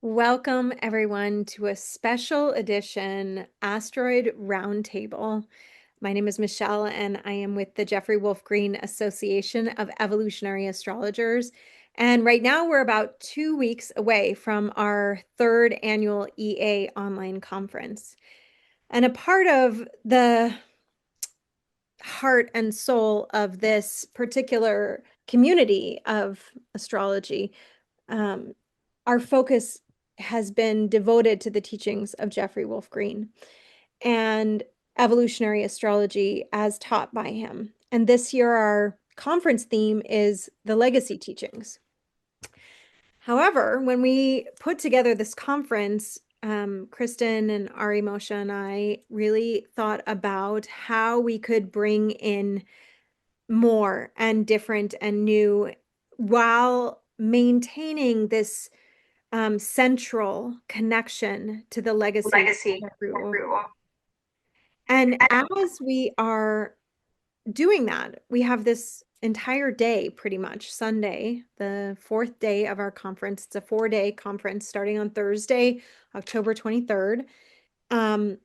Welcome, everyone, to a special edition Asteroid Roundtable. My name is Michelle, and I am with the Jeffrey Wolf Green Association of Evolutionary Astrologers. And right now, we're about 2 weeks away from our third annual EA online conference. And a part of the heart and soul of this particular community of astrology, our focus has been devoted to the teachings of Jeffrey Wolf Green and evolutionary astrology as taught by him. And this year, our conference theme is the legacy teachings. However, when we put together this conference, Kristen and Ari Moshe and I really thought about how we could bring in more and different and new while maintaining this central connection to the legacy of Legacy. Jeffrey Wolf. And as we are doing that, we have this entire day, pretty much Sunday, the fourth day of our conference. It's a 4-day conference starting on Thursday, October 23rd, and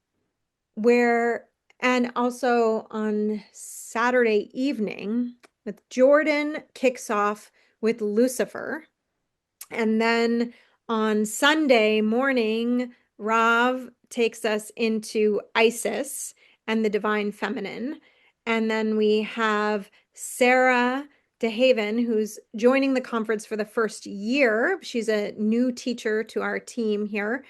also on Saturday evening with Jordan kicks off with Lucifer. And then on Sunday morning, Rav takes us into Isis and the divine feminine. And then we have Sarah DeHaven, who's joining the conference for the first year. She's a new teacher to our team here.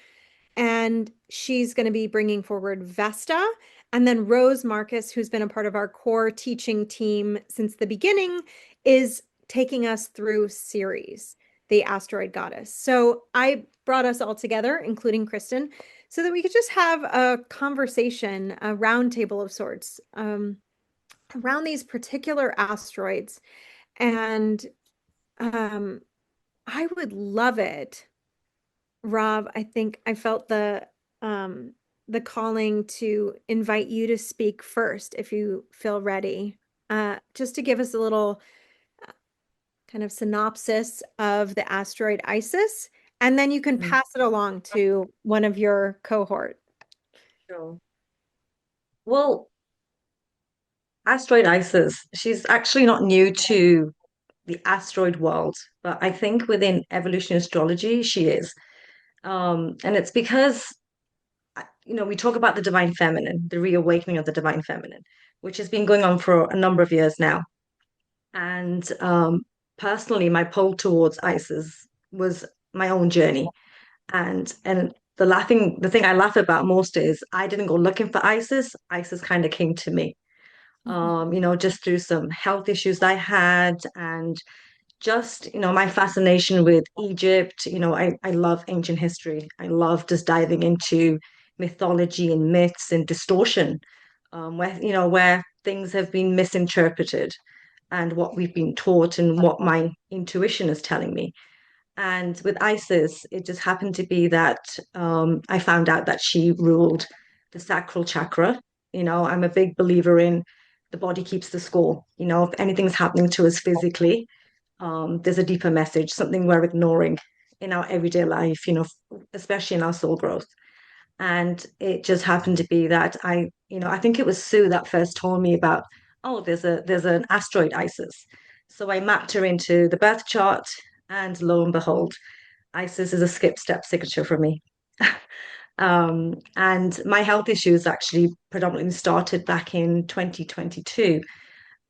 And she's going to be bringing forward Vesta. And then Rose Marcus, who's been a part of our core teaching team since the beginning, is taking us through Ceres, the asteroid goddess. So I brought us all together, including Kristen, so that we could just have a conversation, a roundtable of sorts, around these particular asteroids. And I would love it, Rob. I think I felt the calling to invite you to speak first if you feel ready, just to give us a little kind of synopsis of the asteroid Isis, and then you can Mm, pass it along to one of your cohort. sure. Well, Asteroid Isis, she's actually not new to the asteroid world, but I think within evolutionary astrology, she is. And it's because, we talk about the divine feminine, the reawakening of the divine feminine, which has been going on for a number of years now. And personally, my pull towards Isis was my own journey. And the thing I laugh about most is I didn't go looking for Isis. Isis kind of came to me. Just through some health issues I had and just, my fascination with Egypt. I love ancient history. I love just diving into mythology and myths and distortion, where things have been misinterpreted and what we've been taught and what my intuition is telling me. And with Isis, it just happened to be that I found out that she ruled the sacral chakra. I'm a big believer in the body keeps the score. If anything's happening to us physically, there's a deeper message, something we're ignoring in our everyday life, especially in our soul growth. And it just happened to be that I think it was Sue that first told me about, oh, there's an asteroid Isis. So I mapped her into the birth chart, and lo and behold, Isis is a skip step signature for me. And my health issues actually predominantly started back in 2022.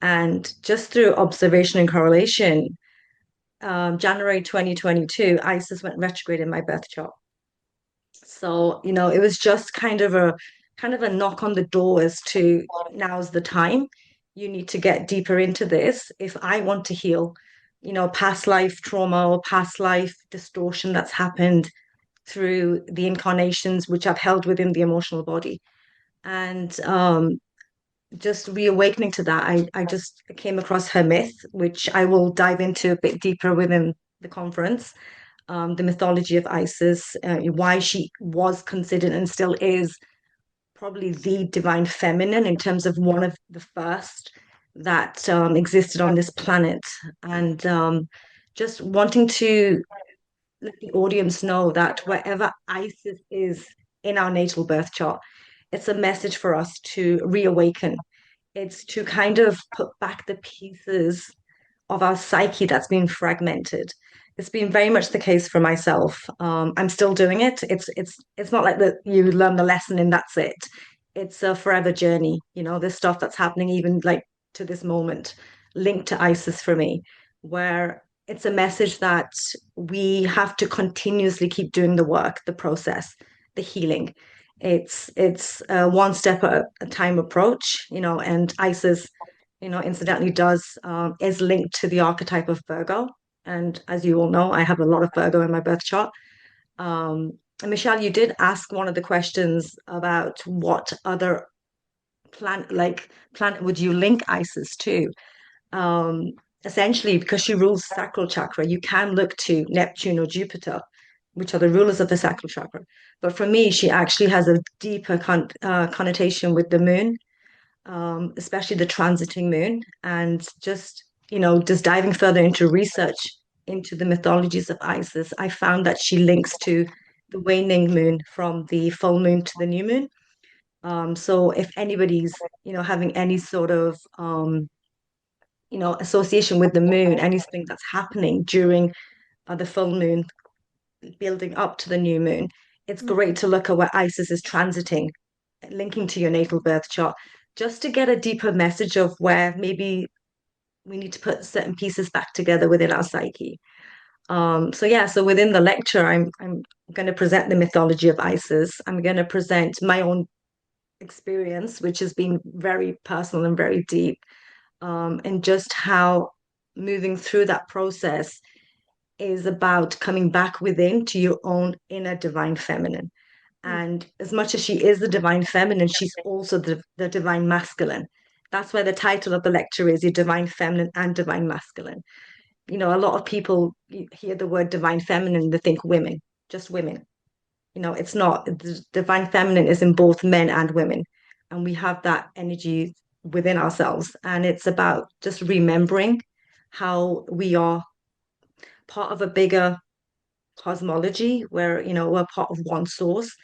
And just through observation and correlation, January 2022, Isis went retrograde in my birth chart. So, it was just kind of a knock on the door as to now's the time. You need to get deeper into this if I want to heal, past life trauma or past life distortion that's happened through the incarnations which I've held within the emotional body. And just reawakening to that, I just came across her myth, which I will dive into a bit deeper within the conference. The mythology of Isis, why she was considered and still is probably the divine feminine in terms of one of the first that existed on this planet, and just wanting to let the audience know that wherever Isis is in our natal birth chart, it's a message for us to reawaken. It's to kind of put back the pieces of our psyche that's been fragmented. It's been very much the case for myself. I'm still doing it. It's not like that you learn the lesson and that's it. It's a forever journey. You know, this stuff that's happening even like to this moment, linked to ISIS for me, where it's a message that we have to continuously keep doing the work, the process, the healing. It's a one step at a time approach, you know, and ISIS incidentally does is linked to the archetype of Virgo. And as you all know, I have a lot of Virgo in my birth chart. And Michelle, you did ask one of the questions about what other planet would you link Isis to? Um, Essentially, because she rules sacral chakra, you can look to Neptune or Jupiter, which are the rulers of the sacral chakra. But for me, she actually has a deeper connotation with the moon, especially the transiting moon, and just diving further into research into the mythologies of Isis, I found that she links to the waning moon from the full moon to the new moon. So if anybody's, having any sort of, association with the moon, anything that's happening during the full moon, building up to the new moon, it's great to look at where Isis is transiting, linking to your natal birth chart, just to get a deeper message of where maybe we need to put certain pieces back together within our psyche. So within the lecture, I'm going to present the mythology of Isis. I'm going to present my own experience, which has been very personal and very deep, and just how moving through that process is about coming back within to your own inner divine feminine. And as much as she is the divine feminine, she's also the divine masculine. That's where the title of the lecture is Your Divine Feminine and Divine Masculine. A lot of people hear the word divine feminine, they think women, just women. It's not. The divine feminine is in both men and women. And we have that energy within ourselves. And it's about just remembering how we are part of a bigger cosmology where, we're part of one source.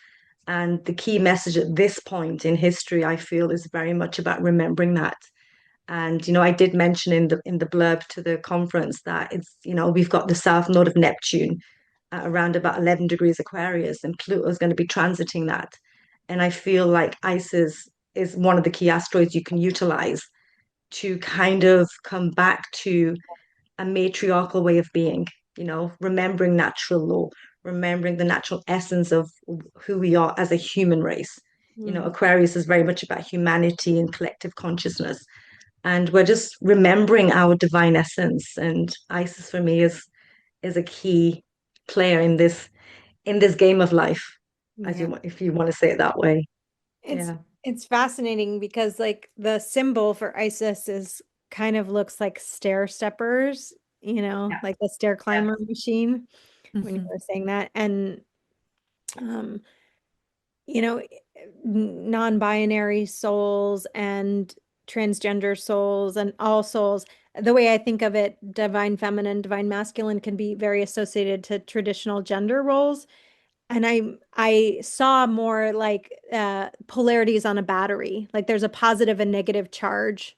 And the key message at this point in history, I feel, is very much about remembering that. And I did mention in the blurb to the conference that we've got the south node of Neptune at around about 11 degrees Aquarius, and Pluto is going to be transiting that. And I feel like Isis is one of the key asteroids you can utilize to kind of come back to a matriarchal way of being, remembering natural law, remembering the natural essence of who we are as a human race. Aquarius is very much about humanity and collective consciousness. And we're just remembering our divine essence. And Isis for me is a key player in this game of life, Yeah. if you want to say it that way. It's Yeah. it's fascinating because like the symbol for Isis is kind of looks like stair steppers, Yeah. like the stair Yeah. climber machine when you Mhm. were saying that. And um, you know, non-binary souls and transgender souls and all souls. The way I think of it, divine feminine, divine masculine can be very associated to traditional gender roles. And I saw more like polarities on a battery. Like there's a positive and negative charge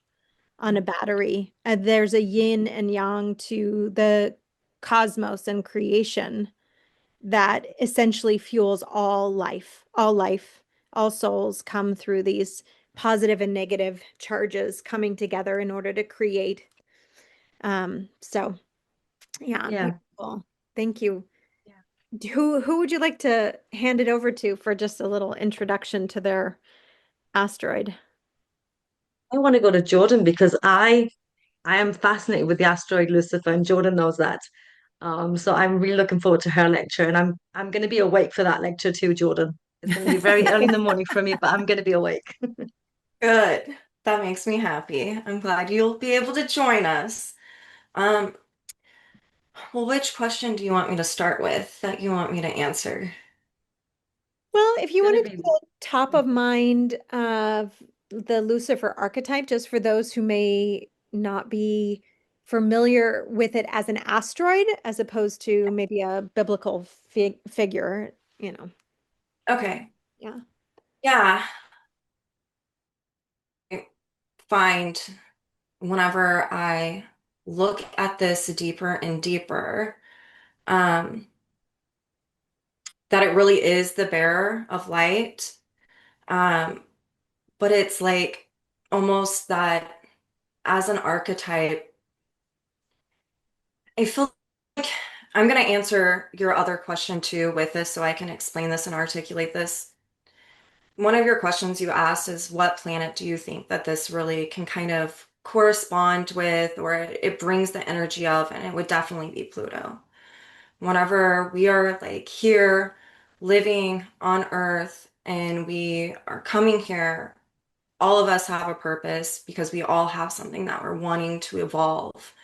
on a battery. And there's a yin and yang to the cosmos and creation that essentially fuels all life. All life, all souls come through these positive and negative charges coming together in order to create. So yeah, Yeah. beautiful. Thank you. Yeah. Who would you like to hand it over to for just a little introduction to their asteroid? I want to go to Jordan because I am fascinated with the asteroid Lucifer, and Jordan knows that. So I'm really looking forward to her lecture, and I'm going to be awake for that lecture too, Jordan. It's going to be very early in the morning for me, but I'm going to be awake. Good. That makes me happy. I'm glad you'll be able to join us. Um, well, which question do you want me to start with that you want me to answer? Well, if you Going to want to do be the top of mind of the Lucifer archetype, just for those who may not be familiar with it as an asteroid as opposed to maybe a biblical figure, you know. Okay. Yeah. Yeah. I find whenever I look at this deeper and deeper, um, that it really is the bearer of light. Um, but it's like almost that as an archetype, I feel like I'm going to answer your other question too with this so I can explain this and articulate this. One of your questions you asked is what planet do you think that this really can kind of correspond with, or it brings the energy of, and it would definitely be Pluto. Whenever we are like here living on Earth and we are coming here, all of us have a purpose because we all have something that we're wanting to evolve.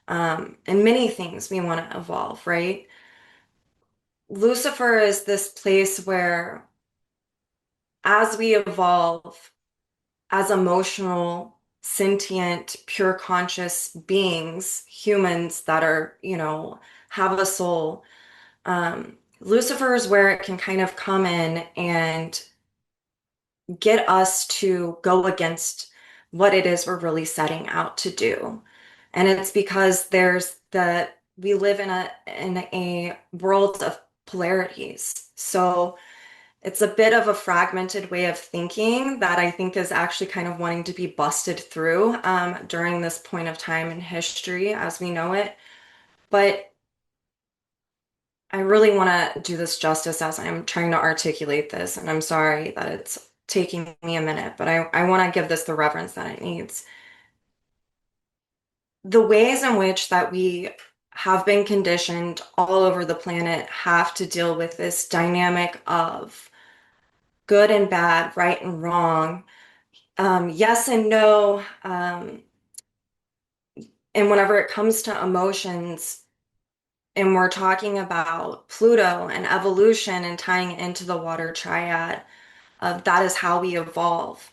And many things we want to evolve, right? Lucifer is this place where as we evolve as emotional, sentient, pure conscious beings, humans that are, have a soul, Lucifer is where it can kind of come in and get us to go against what it is we're really setting out to do. And it's because we live in a world of polarities. So it's a bit of a fragmented way of thinking that I think is actually kind of wanting to be busted through during this point of time in history as we know it. But I really want to do this justice as I'm trying to articulate this, and I'm sorry that it's taking me a minute, but I want to give this the reverence that it needs. The ways in which that we have been conditioned all over the planet have to deal with this dynamic of good and bad, right and wrong, yes and no. And whenever it comes to emotions, and we're talking about Pluto and evolution and tying it into the water triad of that is how we evolve.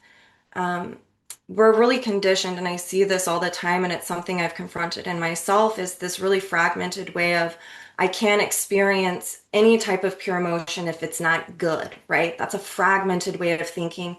Um, we're really conditioned, and I see this all the time, and it's something I've confronted in myself, is this really fragmented way of I can't experience any type of pure emotion if it's not good, right? That's a fragmented way of thinking.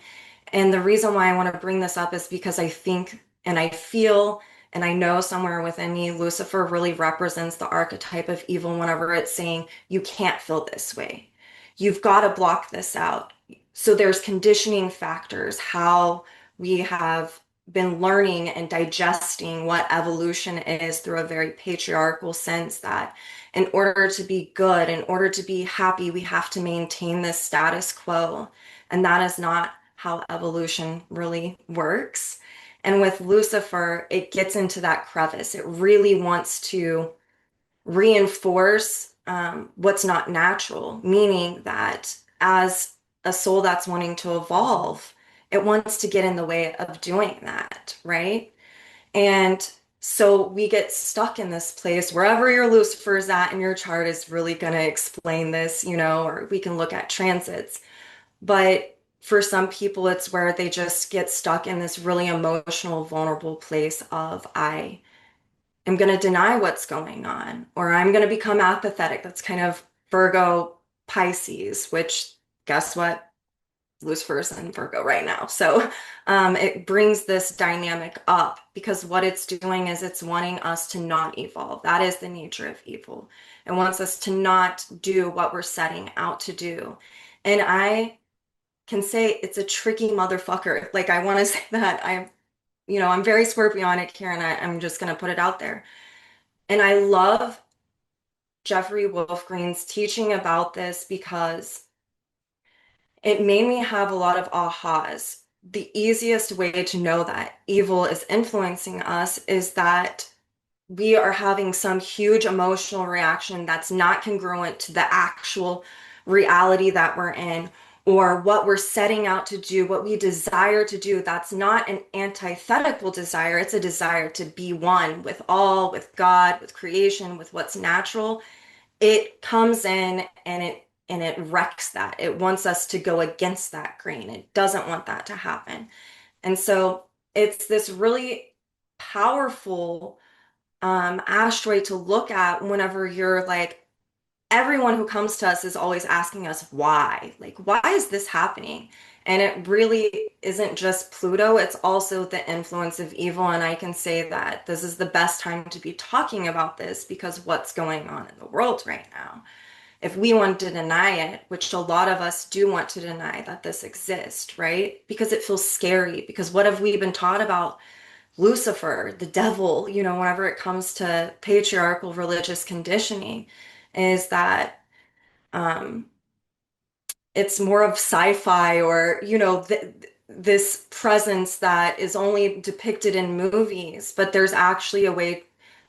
And the reason why I want to bring this up is because I think and I feel and I know somewhere within me, Lucifer really represents the archetype of evil whenever it's saying, you can't feel this way. You've got to block this out. So there's conditioning factors, how we have been learning and digesting what evolution is through a very patriarchal sense that in order to be good, in order to be happy, we have to maintain this status quo. And that is not how evolution really works. And with Lucifer, it gets into that crevice. It really wants to reinforce what's not natural, meaning that as a soul that's wanting to evolve, it wants to get in the way of doing that, right? And so we get stuck in this place wherever your Lucifer is at in your chart is really going to explain this, or we can look at transits. But for some people, it's where they just get stuck in this really emotional, vulnerable place of I am going to deny what's going on, or I'm going to become apathetic. That's kind of Virgo Pisces, which guess what? Lucifer's in Virgo right now. So it brings this dynamic up because what it's doing is it's wanting us to not evolve. That is the nature of evil. It wants us to not do what we're setting out to do. And I can say it's a tricky motherfucker. Like I want to say that I'm very scorpionic here and I'm just going to put it out there. And I love Jeffrey Wolfgreen's teaching about this because it made me have a lot of ahas. The easiest way to know that evil is influencing us is that we are having some huge emotional reaction that's not congruent to the actual reality that we're in or what we're setting out to do, what we desire to do. That's not an antithetical desire. It's a desire to be one with all, with God, with creation, with what's natural. It comes in and it wrecks that. It wants us to go against that grain. It doesn't want that to happen. And so it's this really powerful asteroid to look at whenever you're like, everyone who comes to us is always asking us why. Like, why is this happening? And it really isn't just Pluto, it's also the influence of evil. And I can say that this is the best time to be talking about this because what's going on in the world right now. If we want to deny it, which a lot of us do want to deny that this exists, right? Because it feels scary. Because what have we been taught about Lucifer, the devil, whenever it comes to patriarchal religious conditioning, is that um, it's more of sci-fi or, this presence that is only depicted in movies, but there's actually a way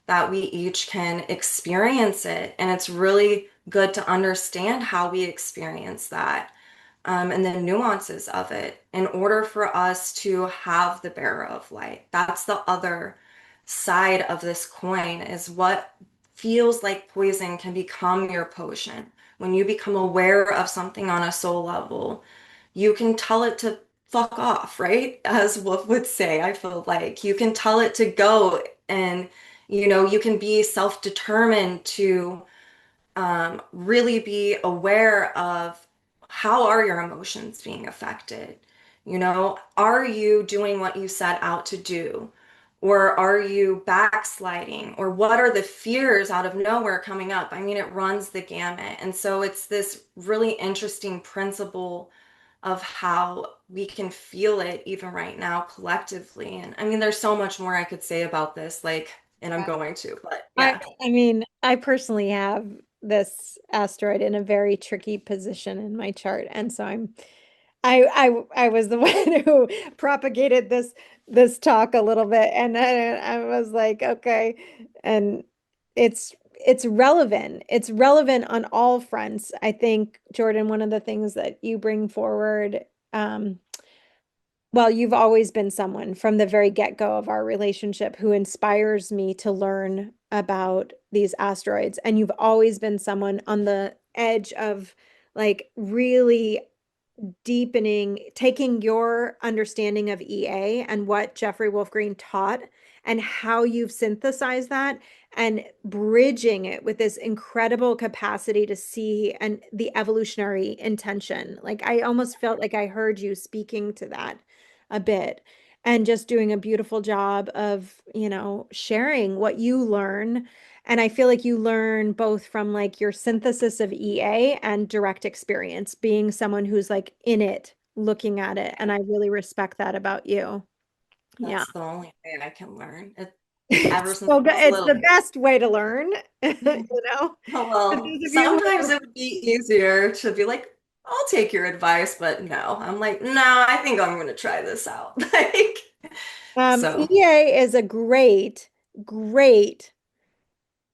that we each can experience it. And it's really good to understand how we experience that and the nuances of it in order for us to have the bearer of light. That's the other side of this coin is what feels like poison can become your potion. When you become aware of something on a soul level, you can tell it to fuck off, right? As Wolf would say, I feel like you can tell it to go and you can be self-determined to really be aware of how are your emotions being affected? Are you doing what you set out to do? Or are you backsliding? Or what are the fears out of nowhere coming up? I mean, it runs the gamut. And so it's this really interesting principle of how we can feel it even right now collectively. And I mean, there's so much more I could say about this, like, and I'm going to, but I yeah. I mean, I personally have this asteroid in a very tricky position in my chart, and so I was the one who propagated this talk a little bit, and I was like, okay, and it's relevant. It's relevant on all fronts. I think, Jordan, one of the things that you bring forward, well, you've always been someone from the very get-go of our relationship who inspires me to learn about these asteroids. And you've always been someone on the edge of like really deepening, taking your understanding of EA and what Jeffrey Wolf Green taught and how you've synthesized that and bridging it with this incredible capacity to see and the evolutionary intention. Like I almost felt like I heard you speaking to that a bit and just doing a beautiful job of, sharing what you learn. And I feel like you learn both from like your synthesis of EA and direct experience, being someone who's like in it, looking at it. And I really respect that about you. Yeah. That's the only way I can learn. Ever It's since so I good. was It's the little. best way to learn, Oh, For well, those of you sometimes who it would be easier to be like, I'll take your advice, but no. I'm like, no, I think I'm gonna try this out. Like, so EA is a great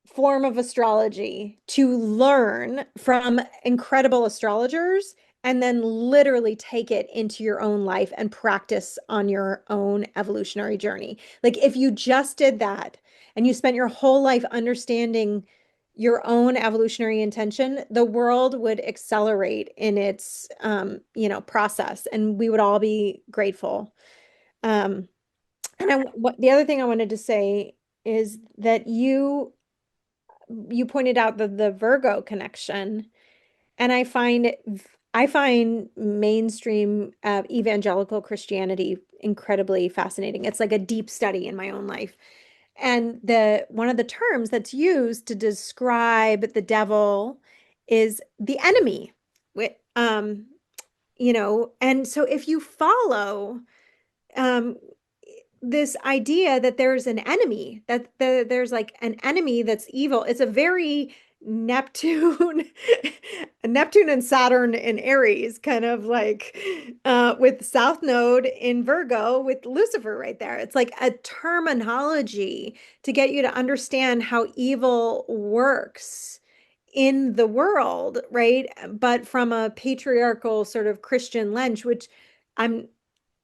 form of astrology to learn from incredible astrologers and then literally take it into your own life and practice on your own evolutionary journey. Like if you just did that and you spent your whole life understanding your own evolutionary intention, the world would accelerate in its process and we would all be grateful. Um, and the other thing I wanted to say is that you pointed out the Virgo connection, and I find mainstream evangelical Christianity incredibly fascinating. It's like a deep study in my own life. And the one of the terms that's used to describe the devil is the enemy. And so if you follow um, this idea that there's an enemy, that there's like an enemy that's evil. It's a very Neptune, Neptune and Saturn in Aries, kind of like with South Node in Virgo with Lucifer right there. It's like a terminology to get you to understand how evil works in the world, right? But from a patriarchal sort of Christian lens, which I'm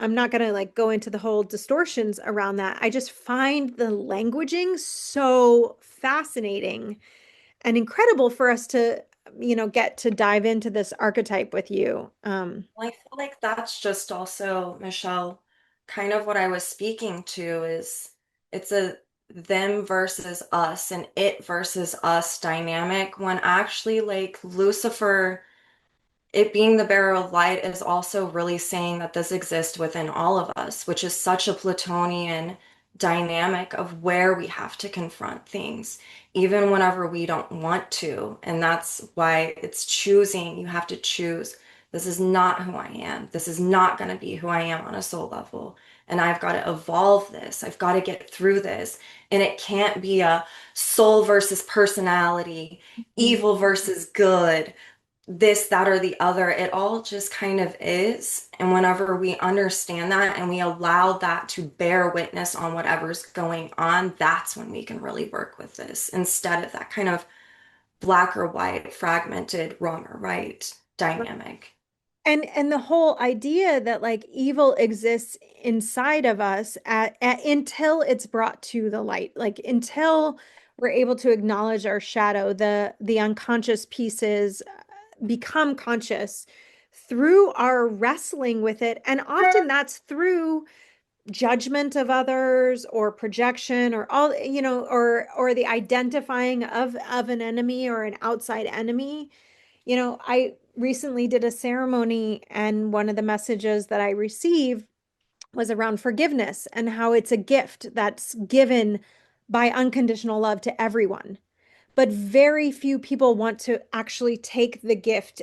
I'm not going to like go into the whole distortions around that. I just find the languaging so fascinating and incredible for us to, get to dive into this archetype with you. I feel like that's just also, Michelle, kind of what I was speaking to is it's a them versus us and it versus us dynamic when actually like Lucifer, it being the bearer of light, is also really saying that this exists within all of us, which is such a Plutonian dynamic of where we have to confront things, even whenever we don't want to. And that's why it's choosing. You have to choose. This is not who I am. This is not going to be who I am on a soul level. And I've got to evolve this. I've got to get through this. And it can't be a soul versus personality, Mhm. evil versus good, this, that, or the other. It all just kind of is. And whenever we understand that and we allow that to bear witness on whatever's going on, that's when we can really work with this instead of that kind of black or white, fragmented, wrong or right dynamic. And the whole idea that like evil exists inside of us until it's brought to the light, like until we're able to acknowledge our shadow, the unconscious pieces become conscious through our wrestling with it. And often that's through judgment of others or projection or all, or the identifying of an enemy or an outside enemy. I recently did a ceremony, and one of the messages that I received was around forgiveness and how it's a gift that's given by unconditional love to everyone. But very few people want to actually take the gift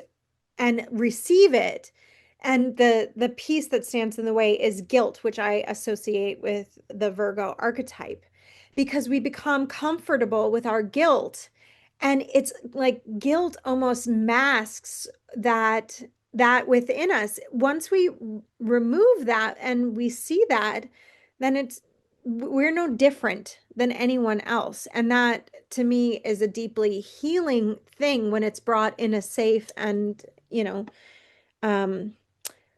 and receive it. And the piece that stands in the way is guilt, which I associate with the Virgo archetype, because we become comfortable with our guilt. And it's like guilt almost masks that within us. Once we remove that and we see that, then we're no different than anyone else. And that to me is a deeply healing thing when it's brought in a safe and, um,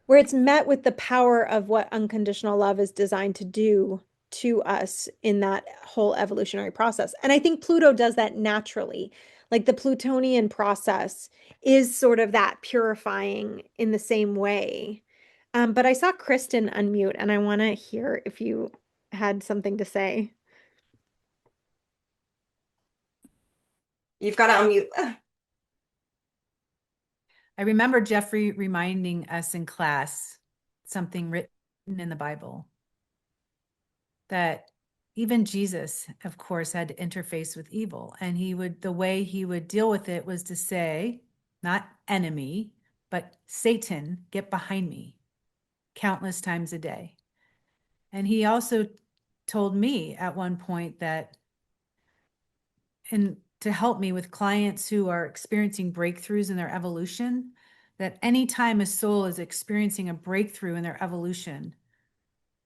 where it's met with the power of what unconditional love is designed to do to us in that whole evolutionary process. And I think Pluto does that naturally. Like the Plutonian process is sort of that purifying in the same way. But I saw Kristen unmute, and I want to hear if you had something to say. You've got to unmute. I remember Jeffrey reminding us in class something written in the Bible that even Jesus, of course, had to interface with evil. And the way he would deal with it was to say, not enemy, but Satan, get behind me, countless times a day. And he also told me at one point that, and to help me with clients who are experiencing breakthroughs in their evolution, that anytime a soul is experiencing a breakthrough in their evolution,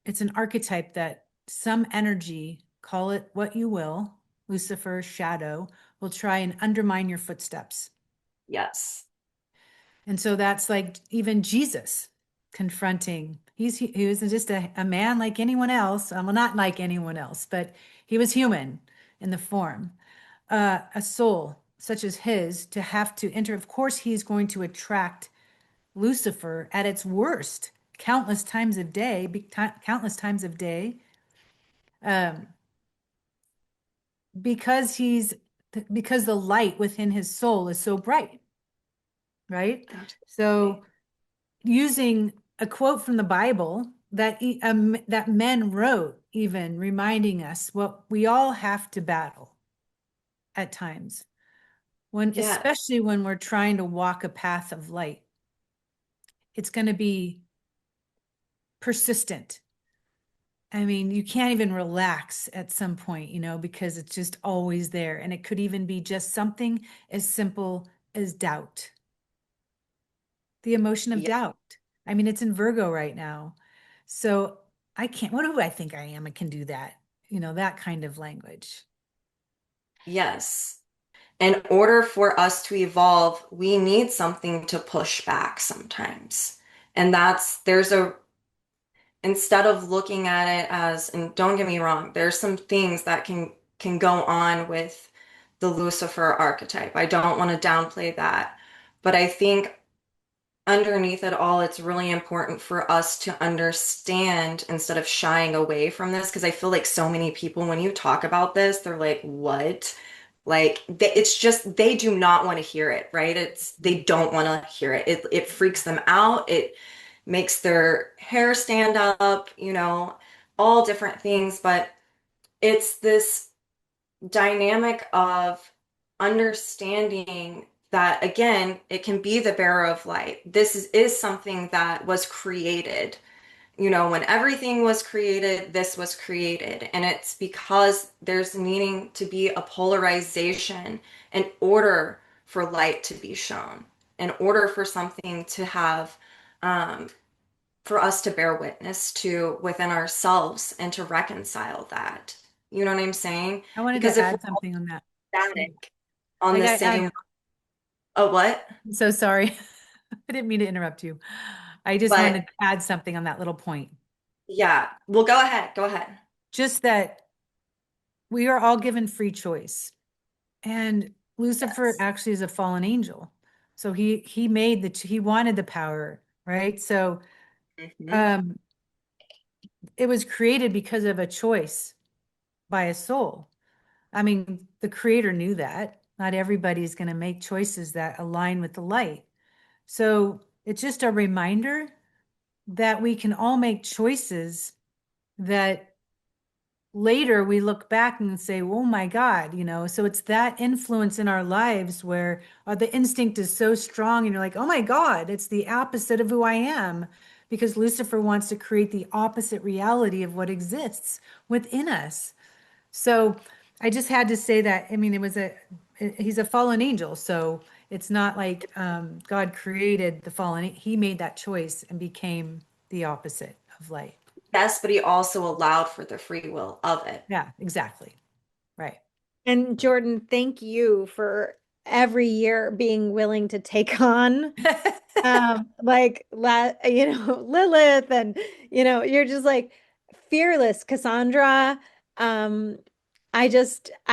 it's an archetype that some energy, call it what you will, Lucifer, shadow, will try and undermine your footsteps. Yes. And so that's like even Jesus confronting. He was just a man like anyone else. Well, not like anyone else, but he was human in the form. A soul such as his to have to enter. Of course, he's going to attract Lucifer at its worst, countless times of day, um, because because the light within his soul is so bright, right? Absolutely. So using a quote from the Bible that men wrote, even reminding us what we all have to battle at times, Yeah. especially when we're trying to walk a path of light. It's going to be persistent. I mean, you can't even relax at some point, because it's just always there. And it could even be just something as simple as doubt, the emotion of Yeah. doubt. I mean, it's in Virgo right now. So what do I think I am? I can do that, that kind of language. Yes. In order for us to evolve, we need something to push back sometimes. And instead of looking at it as, and don't get me wrong, there's some things that can go on with the Lucifer archetype. I don't want to downplay that. But I think underneath it all, it's really important for us to understand instead of shying away from this, because I feel like so many people, when you talk about this, they're like, what? Like it's just they do not want to hear it, right? It's they don't want to hear it. It freaks them out. It makes their hair stand up, all different things, but it's this dynamic of understanding that again, it can be the bearer of light. This is something that was created. When everything was created, this was created. And it's because there's needing to be a polarization in order for light to be shown, in order for something to have, for us to bear witness to within ourselves and to reconcile that. You know what I'm saying? I wanted Because to if we're add something on that. static on Like the same, oh, what? I'm so sorry. I didn't mean to interrupt you. I just But wanted to add something on that little point. yeah, well, go ahead. Go ahead. Just that we are all given free choice. And Lucifer Yes. actually is a fallen angel. So he made he wanted the power, right? So Mhm. um it was created because of a choice by a soul. I mean, the creator knew that. Not everybody's going to make choices that align with the light. So it's just a reminder that we can all make choices that later we look back and say, oh my God, so it's that influence in our lives where the instinct is so strong and you're like, oh my God, it's the opposite of who I am, because Lucifer wants to create the opposite reality of what exists within us. So I just had to say that. I mean, he's a fallen angel. So it's not like God created the fallen, he made that choice and became the opposite of light. Yes, but he also allowed for the free will of it. Yeah, exactly. Right. And Jordan, thank you for every year being willing to take on like Lilith, and you're just like fearless Cassandra. um I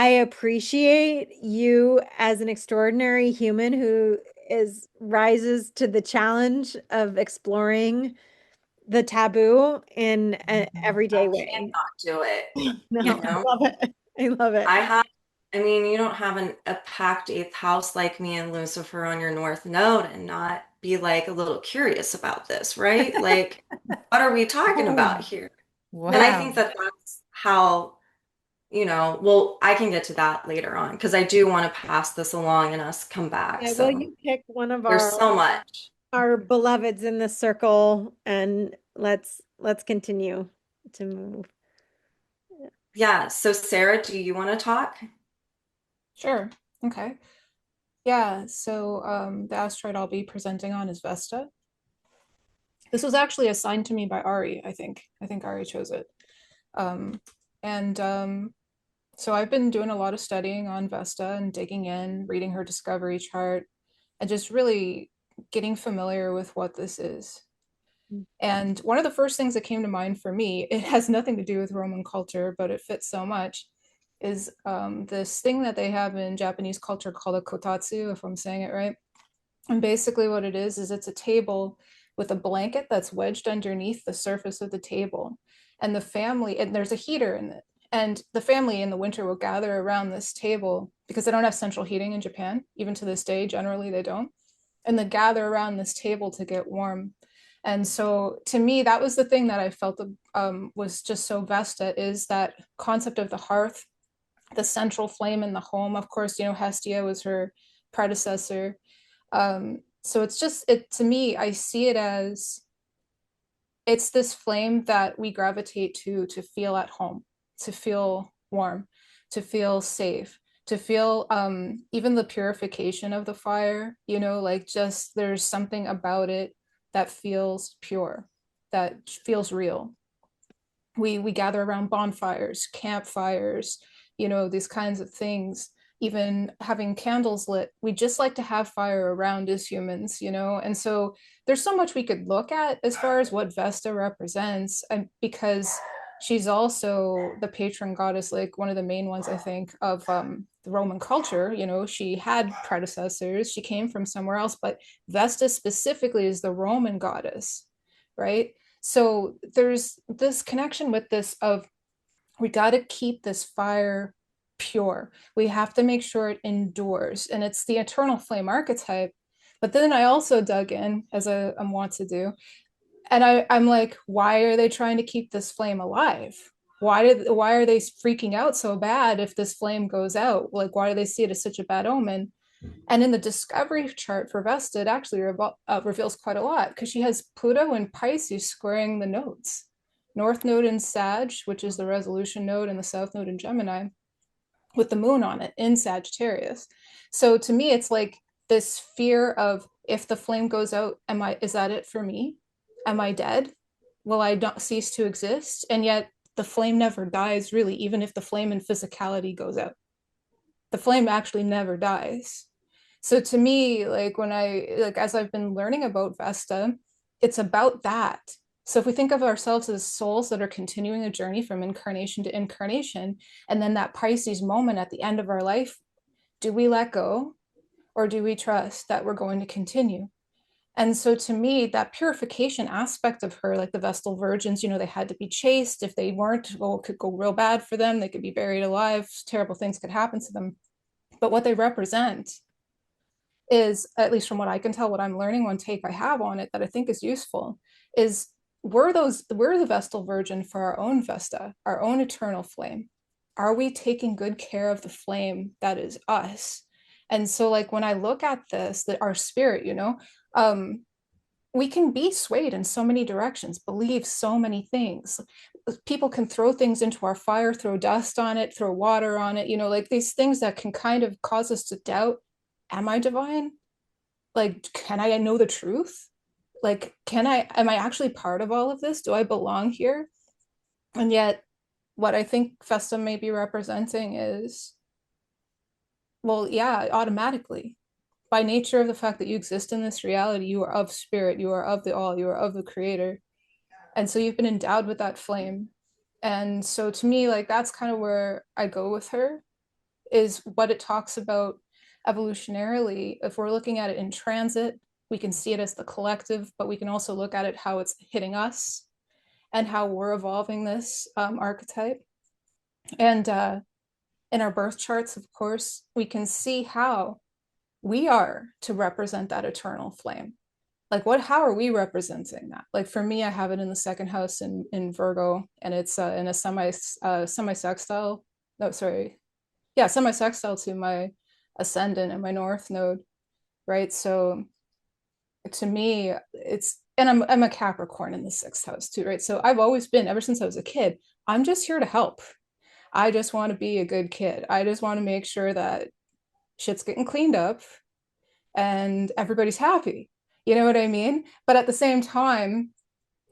appreciate you as an extraordinary human who is rises to the challenge of exploring the taboo in an I everyday can't way. not do it, No, you I know? love it. I love it. I have, I mean, you don't have a packed eighth house like me and Lucifer on your north node and not be like a little curious about this, right? Like, what are we talking about here? And I Wow. think that that's how, well, I can get to that later on because I do want to pass this along and us come back. Yeah, will So you pick one of there's so much. our beloveds in the circle, and let's continue to move. Yeah. So Sarah, do you want to talk? Sure. Okay. Yeah, so the asteroid I'll be presenting on is Vesta. This was actually assigned to me by Ari, I think. I think Ari chose it. Um, and so I've been doing a lot of studying on Vesta and digging in, reading her discovery chart, and just really getting familiar with what this is. And one of the first things that came to mind for me, it has nothing to do with Roman culture, but it fits so much, is this thing that they have in Japanese culture called a kotatsu, if I'm saying it right. And basically what it is it's a table with a blanket that's wedged underneath the surface of the table. And the family, and there's a heater in it. And the family in the winter will gather around this table because they don't have central heating in Japan. Even to this day, generally they don't. And they gather around this table to get warm. And so to me, that was the thing that I felt was just so Vesta, is that concept of the hearth, the central flame in the home. Of course, Hestia was her predecessor. So it's just, it to me, I see it as it's this flame that we gravitate to feel at home, to feel warm, to feel safe, to feel even the purification of the fire, like just there's something about it that feels pure, that feels real. We gather around bonfires, campfires, these kinds of things. Even having candles lit, we just like to have fire around as humans, and so there's so much we could look at as far as what Vesta represents, and because she's also the patron goddess, like one of the main ones, I think, of the Roman culture. You know, she had predecessors, she came from somewhere else, but Vesta specifically is the Roman goddess, right? So there's this connection with this of we got to keep this fire pure. We have to make sure it endures. And it's the eternal flame archetype. But then I also dug in, as I'm wont to do, and I'm like, why are they trying to keep this flame alive? Why are they freaking out so bad if this flame goes out? Like, why do they see it as such a bad omen? And in the discovery chart for Vesta, it actually reveals quite a lot, because she has Pluto and Pisces squaring the nodes. North node in Sag, which is the resolution node, and the south node in Gemini, with the moon on it in Sagittarius. So to me, it's like this fear of, if the flame goes out, is that it for me? Am I dead? Will I not cease to exist? And yet the flame never dies, really, even if the flame in physicality goes out. The flame actually never dies. So to me, like as I've been learning about Vesta, it's about that. So if we think of ourselves as souls that are continuing a journey from incarnation to incarnation, and then that Pisces moment at the end of our life, do we let go, or do we trust that we're going to continue? And so to me, that purification aspect of her, like the Vestal virgins, they had to be chaste. If they weren't, well, it could go real bad for them. They could be buried alive. Terrible things could happen to them. But what they represent is, at least from what I can tell, what I'm learning, one take I have on it that I think is useful, is we're the Vestal Virgin for our own Vesta, our own eternal flame. Are we taking good care of the flame that is us? And so, like, when I look at this, that our spirit, we can be swayed in so many directions, believe so many things. People can throw things into our fire, throw dust on it, throw water on it, like these things that can kind of cause us to doubt, am I divine? Like, can I know the truth? Like, am I actually part of all of this? Do I belong here? And yet, what I think Vesta may be representing is, well, yeah, automatically, by nature of the fact that you exist in this reality, you are of spirit, you are of the all, you are of the creator. And so you've been endowed with that flame. And so to me, like, that's kind of where I go with her, is what it talks about evolutionarily. If we're looking at it in transit, we can see it as the collective, but we can also look at it how it's hitting us and how we're evolving this archetype. And in our birth charts, of course, we can see how we are to represent that eternal flame. Like, how are we representing that? Like, for me, I have it in the second house in Virgo, and it's in a semi-sextile. No, sorry. Yeah, semi-sextile to my ascendant and my north node, right? So to me, and I'm a Capricorn in the sixth house too, right? So I've always been, ever since I was a kid, I'm just here to help. I just want to be a good kid. I just want to make sure that shit's getting cleaned up and everybody's happy. You know what I mean? But at the same time,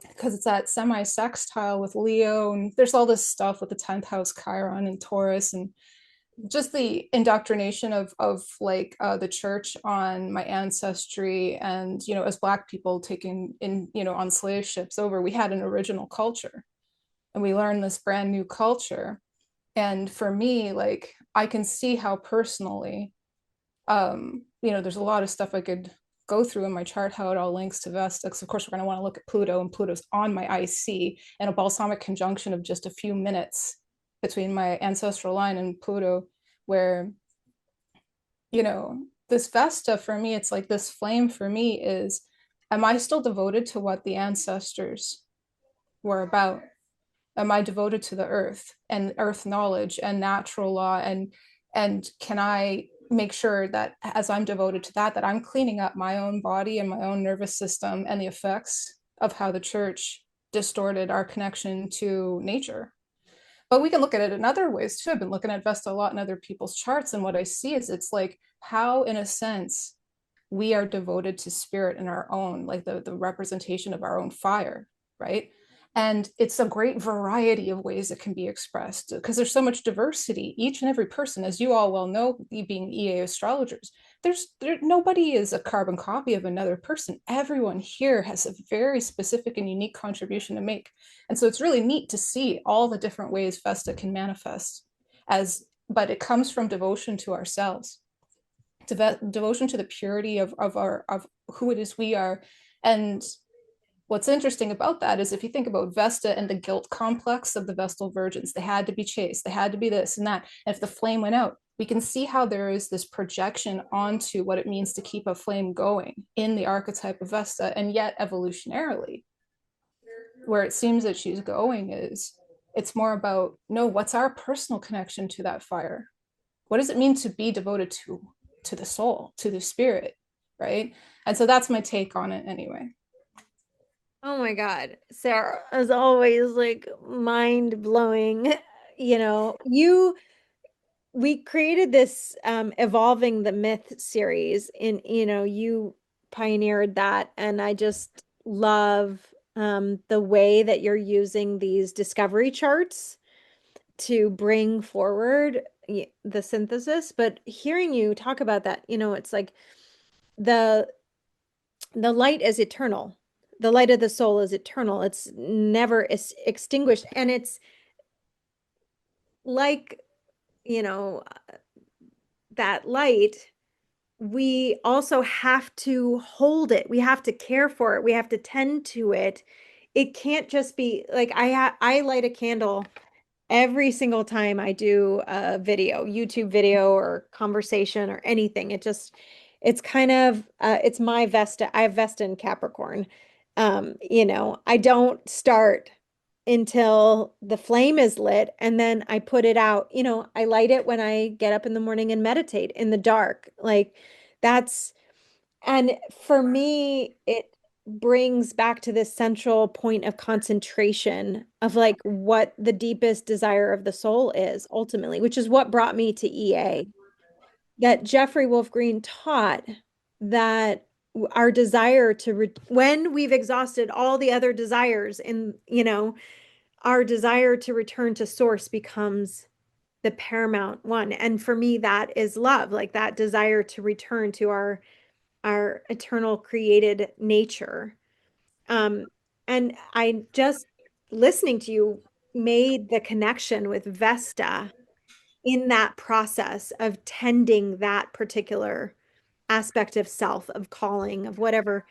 because it's that semi-sextile with Leo, and there's all this stuff with the 10th house Chiron and Taurus, and just the indoctrination of like the church on my ancestry, and as Black people taking in on slave ships over, we had an original culture and we learned this brand new culture. And for me, like, I can see how personally there's a lot of stuff I could go through in my chart, how it all links to Vesta, because of course we're going to want to look at Pluto, and Pluto's on my IC, and a balsamic conjunction of just a few minutes between my ancestral line and Pluto, where this Vesta for me, it's like this flame for me is, am I still devoted to what the ancestors were about? Am I devoted to the earth and earth knowledge and natural law, and can I make sure that as I'm devoted to that I'm cleaning up my own body and my own nervous system and the effects of how the church distorted our connection to nature? But we can look at it in other ways too. I've been looking at Vesta a lot in other people's charts, and what I see is, it's like how, in a sense, we are devoted to spirit in our own, like the representation of our own fire, right? And it's a great variety of ways it can be expressed, because there's so much diversity. Each and every person, as you all well know, being EA astrologers, nobody is a carbon copy of another person. Everyone here has a very specific and unique contribution to make. And so it's really neat to see all the different ways Vesta can manifest but it comes from devotion to ourselves, devotion to the purity of who it is we are. And what's interesting about that is if you think about Vesta and the guilt complex of the Vestal virgins, they had to be chaste, they had to be this and that. And if the flame went out, we can see how there is this projection onto what it means to keep a flame going in the archetype of Vesta. And yet evolutionarily, where it seems that she's going is it's more about, no, what's our personal connection to that fire? What does it mean to be devoted to the soul, to the spirit, right? And so that's my take on it anyway. Oh my God, Sarah, as always, like mind blowing. We created this Evolving the Myth series, and you pioneered that, and I just love the way that you're using these discovery charts to bring forward the synthesis. But hearing you talk about that, it's like the light is eternal. The light of the soul is eternal. It's never extinguished. And it's like, that light, we also have to hold it. We have to care for it. We have to tend to it. It can't just be like I light a candle every single time I do a video, YouTube video or conversation or anything. It's kind of it's my Vesta. I have Vesta in Capricorn. I don't start until the flame is lit, and then I put it out. I light it when I get up in the morning and meditate in the dark. Like that's and for me, it brings back to this central point of concentration of like what the deepest desire of the soul is ultimately, which is what brought me to EA. That Jeffrey Wolf Green taught that our desire when we've exhausted all the other desires and, our desire to return to source becomes the paramount one. And for me, that is love, like that desire to return to our eternal created nature. And I just listening to you made the connection with Vesta in that process of tending that particular aspect of self, of calling, of whatever,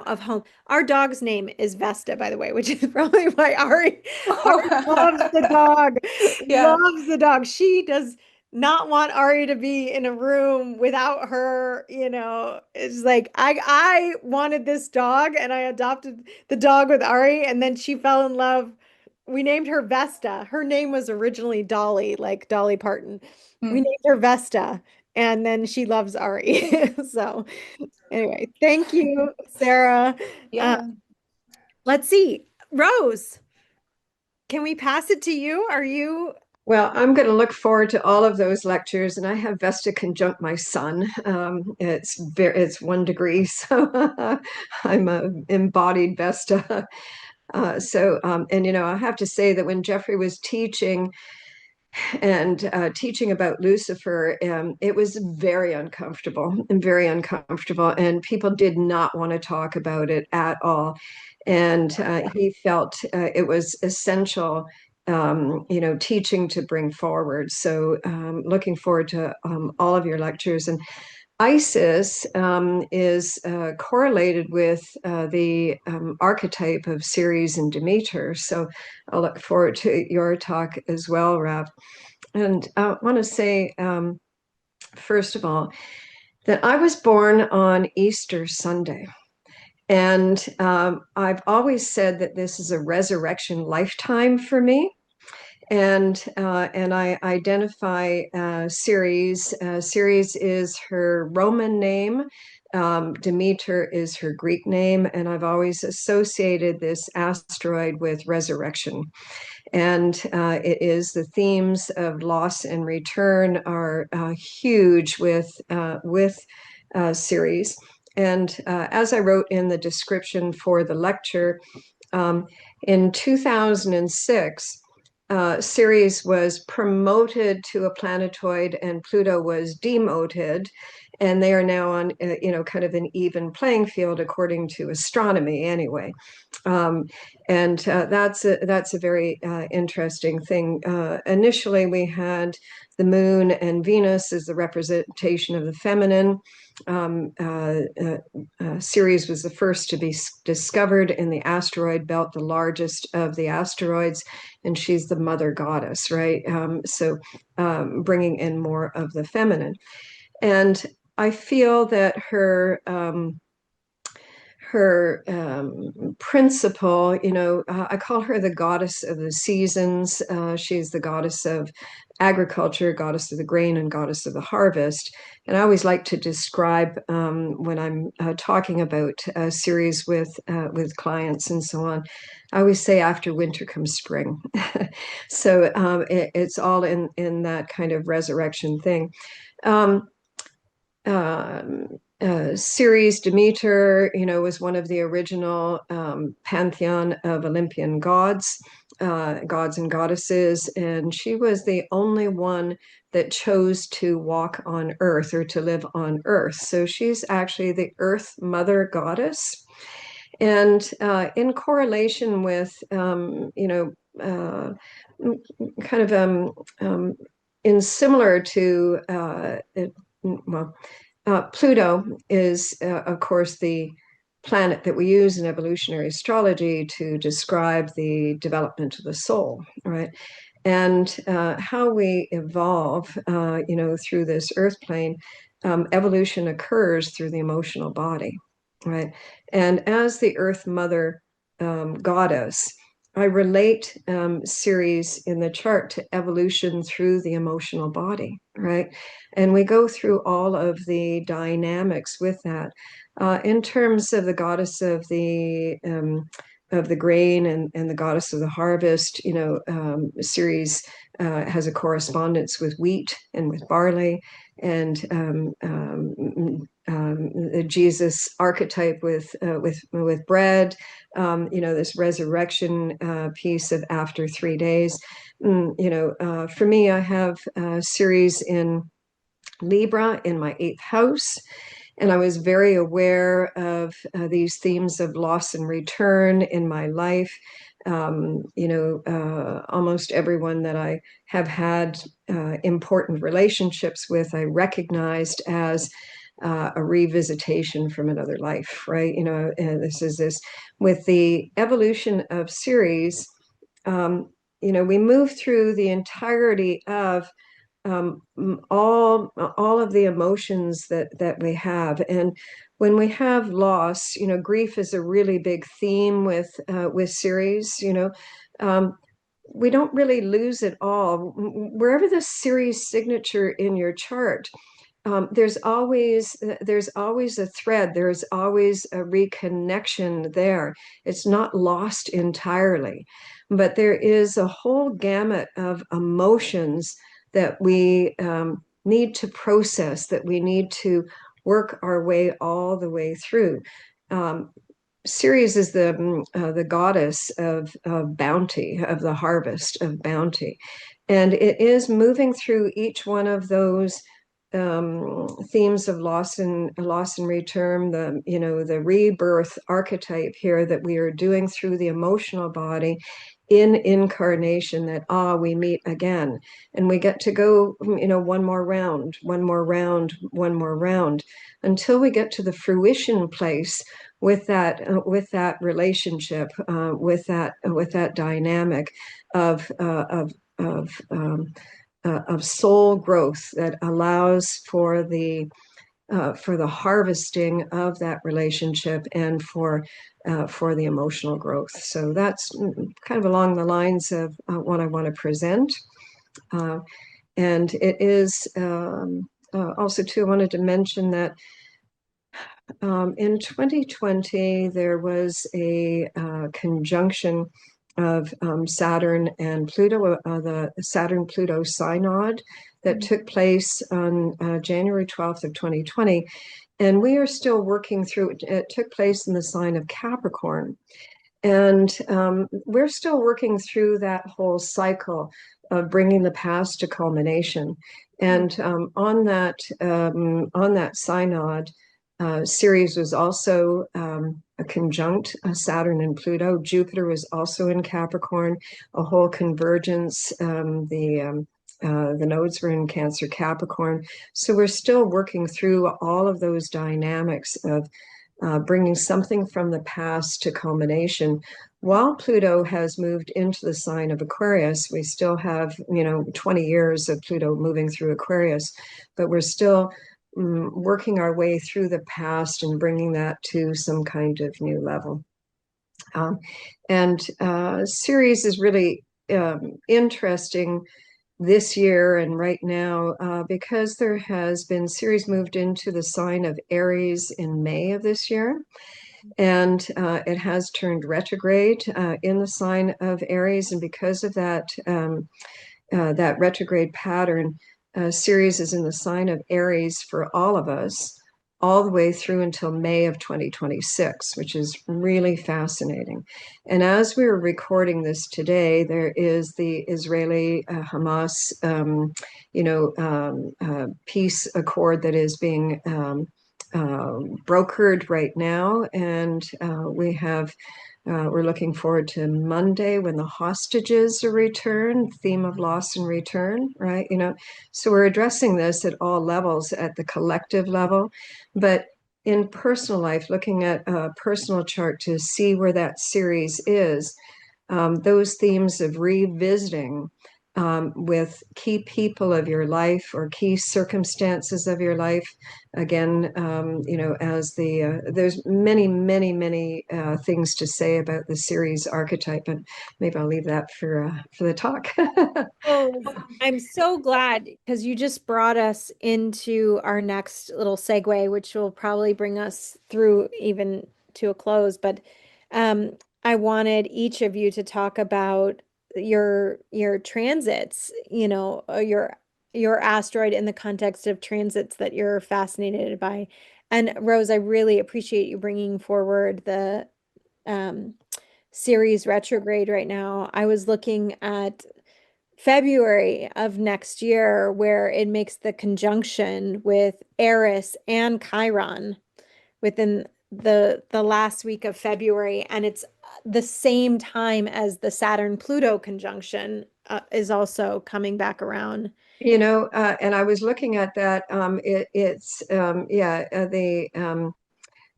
of home. Our dog's name is Vesta, by the way, which is probably why Ari loves the dog, Yeah. loves the dog. She does not want Ari to be in a room without her, it's like I wanted this dog and I adopted the dog with Ari, and then she fell in love. We named her Vesta. Her name was originally Dolly, like Dolly Parton. We named her Vesta, and then she loves Ari. So anyway, thank you, Sarah. Yeah. Let's see. Rose, can we pass it to you? Are you? Well, I'm going to look forward to all of those lectures, and I have Vesta conjunct my sun. It's 1 degree, so I'm a embodied Vesta. I have to say that when Jeffrey was teaching about Lucifer, it was very uncomfortable, and people did not want to talk about it at all. And he felt it was essential, teaching to bring forward. So looking forward to all of your lectures. And Isis is correlated with the archetype of Ceres and Demeter. So I'll look forward to your talk as well, Rav. And I want to say, first of all, that I was born on Easter Sunday. And I've always said that this is a resurrection lifetime for me. And I identify Ceres. Ceres is her Roman name. Demeter is her Greek name. And I've always associated this asteroid with resurrection. And it is the themes of loss and return are huge with Ceres. And as I wrote in the description for the lecture, in 2006, Ceres was promoted to a planetoid and Pluto was demoted. and they are now on, kind of an even playing field according to astronomy anyway. And that's a very interesting thing. Initially, we had the moon and Venus as the representation of the feminine. Ceres was the first to be discovered in the asteroid belt, the largest of the asteroids, and she's the mother goddess, right? So bringing in more of the feminine. And I feel that her principle, I call her the goddess of the seasons. She's the goddess of agriculture, goddess of the grain, and goddess of the harvest. And I always like to describe when I'm talking about Ceres with clients and so on. I always say after winter comes spring. So it's all in that kind of resurrection thing. Ceres, Demeter, was one of the original pantheon of Olympian gods and goddesses, and she was the only one that chose to walk on Earth or to live on Earth. So she's actually the Earth Mother Goddess, and in correlation with, kind of in similar to, Pluto is, of course, the planet that we use in evolutionary astrology to describe the development of the soul, right? And how we evolve, through this earth plane, evolution occurs through the emotional body, right? And as the Earth Mother goddess, I relate Ceres in the chart to evolution through the emotional body, right? And we go through all of the dynamics with that. In terms of the goddess of the grain and the goddess of the harvest, Ceres has a correspondence with wheat and with barley, and the Jesus archetype with bread. This resurrection piece of after 3 days. For me, I have Ceres in Libra in my 8th house. And I was very aware of these themes of loss and return in my life. Almost everyone that I have had important relationships with, I recognized as a revisitation from another life, right? And this with the evolution of Ceres. We move through the entirety of all of the emotions that we have, and when we have loss, grief is a really big theme with Ceres. We don't really lose it all. Wherever the Ceres signature in your chart, there's always a thread. There's always a reconnection there. It's not lost entirely, but there is a whole gamut of emotions that we need to process, that we need to work our way all the way through. Ceres is the goddess of bounty, of the harvest of bounty, and it is moving through each one of those themes of loss and return, the rebirth archetype here that we are doing through the emotional body in incarnation, that we meet again, and we get to go one more round until we get to the fruition place with that relationship, with that dynamic of soul growth that allows for the harvesting of that relationship and for the emotional growth. So that's kind of along the lines of what I want to present. And it is also too, I wanted to mention that in 2020, there was a conjunction of Saturn and Pluto, the Saturn-Pluto synod that took place on January 12th of 2020. And we are still working through it. It took place in the sign of Capricorn. And we're still working through that whole cycle of bringing the past to culmination. And on that synod, Ceres was also a conjunct Saturn and Pluto. Jupiter was also in Capricorn, a whole convergence. The nodes were in Cancer Capricorn. So we're still working through all of those dynamics of bringing something from the past to culmination. While Pluto has moved into the sign of Aquarius, we still have, 20 years of Pluto moving through Aquarius, but we're still working our way through the past and bringing that to some kind of new level. And Ceres is really interesting this year and right now because there has been Ceres moved into the sign of Aries in May of this year. And it has turned retrograde in the sign of Aries. And because of that, that retrograde pattern, Ceres is in the sign of Aries for all of us, all the way through until May of 2026, which is really fascinating. And as we were recording this today, there is the Israeli Hamas, peace accord that is being brokered right now, and we're looking forward to Monday when the hostages are returned, theme of loss and return, right? So we're addressing this at all levels, at the collective level, but in personal life, looking at a personal chart to see where that series is, those themes of revisiting with key people of your life or key circumstances of your life. Again, as there's many, many, many things to say about the Ceres archetype, and maybe I'll leave that for the talk. Oh, I'm so glad because you just brought us into our next little segue, which will probably bring us through even to a close. But I wanted each of you to talk about your transits, your asteroid in the context of transits that you're fascinated by. And Rose, I really appreciate you bringing forward the Ceres retrograde right now. I was looking at February of next year, where it makes the conjunction with Eris and Chiron within the last week of February, and it's the same time as the Saturn Pluto conjunction is also coming back around. And I was looking at that.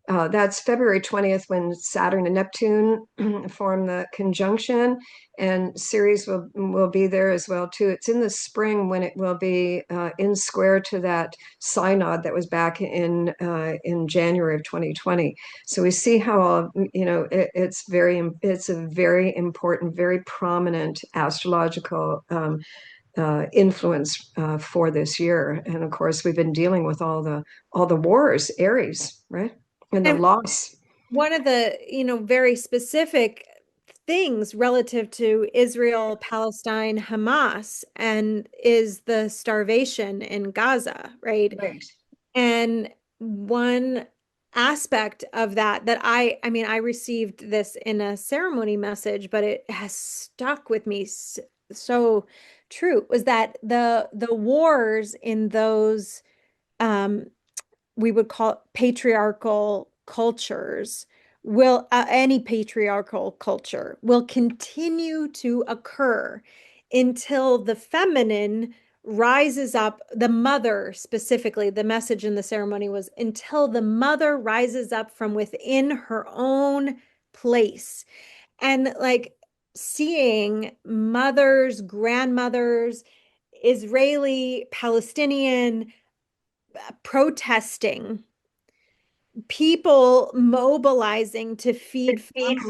That's February 20th when Saturn and Neptune form the conjunction, and Ceres will be there as well too. It's in the spring when it will be in square to that synod that was back in January of 2020. So we see how it's a very important, very prominent astrological influence for this year. And of course, we've been dealing with all the wars, Aries, right? And the loss. One of the, very specific things relative to Israel, Palestine, Hamas, and is the starvation in Gaza, right? Right. And one aspect of that I mean, I received this in a ceremony message, but it has stuck with me so true, was that the wars in those we would call patriarchal cultures will any patriarchal culture will continue to occur until the feminine rises up, the mother specifically. The message in the ceremony was until the mother rises up from within her own place. And like seeing mothers, grandmothers, Israeli, Palestinian, protesting, people mobilizing to feed families,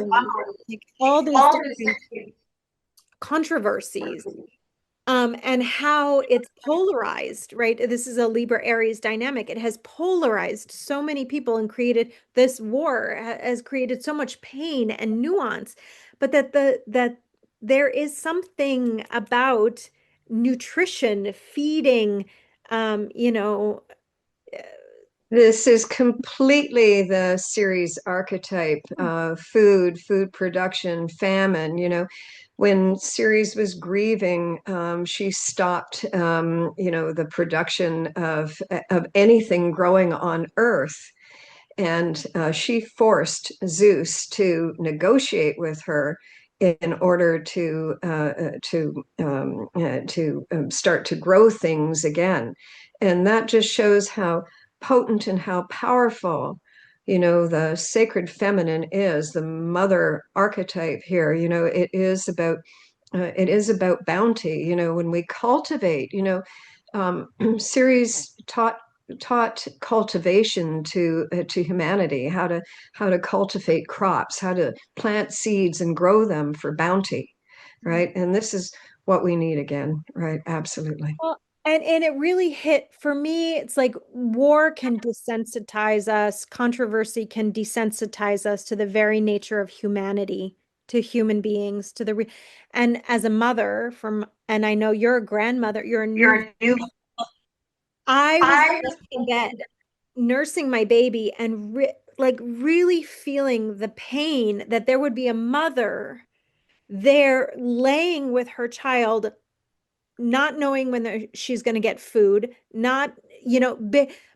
like all these different controversies, and how it's polarized, right? This is a Libra Aries dynamic. It has polarized so many people and created this war, has created so much pain and nuance, but that there is something about nutrition, feeding, um, you know, This is completely the Ceres archetype, food production, famine, when Ceres was grieving, she stopped, the production of anything growing on Earth, and she forced Zeus to negotiate with her in order to start to grow things again, and that just shows how potent and how powerful the sacred feminine is, the mother archetype here. It is about bounty. When we cultivate, Ceres taught cultivation to humanity, how to cultivate crops, how to plant seeds and grow them for bounty, right? And this is what we need again, right? Absolutely. Well, and it really hit for me. It's like war can desensitize us, controversy can desensitize us to the very nature of humanity, to human beings, to the re and as a mother and I know you're a grandmother, you're a new. You're new. I was I in bed nursing my baby and like really feeling the pain that there would be a mother there laying with her child, not knowing when she's going to get food, not,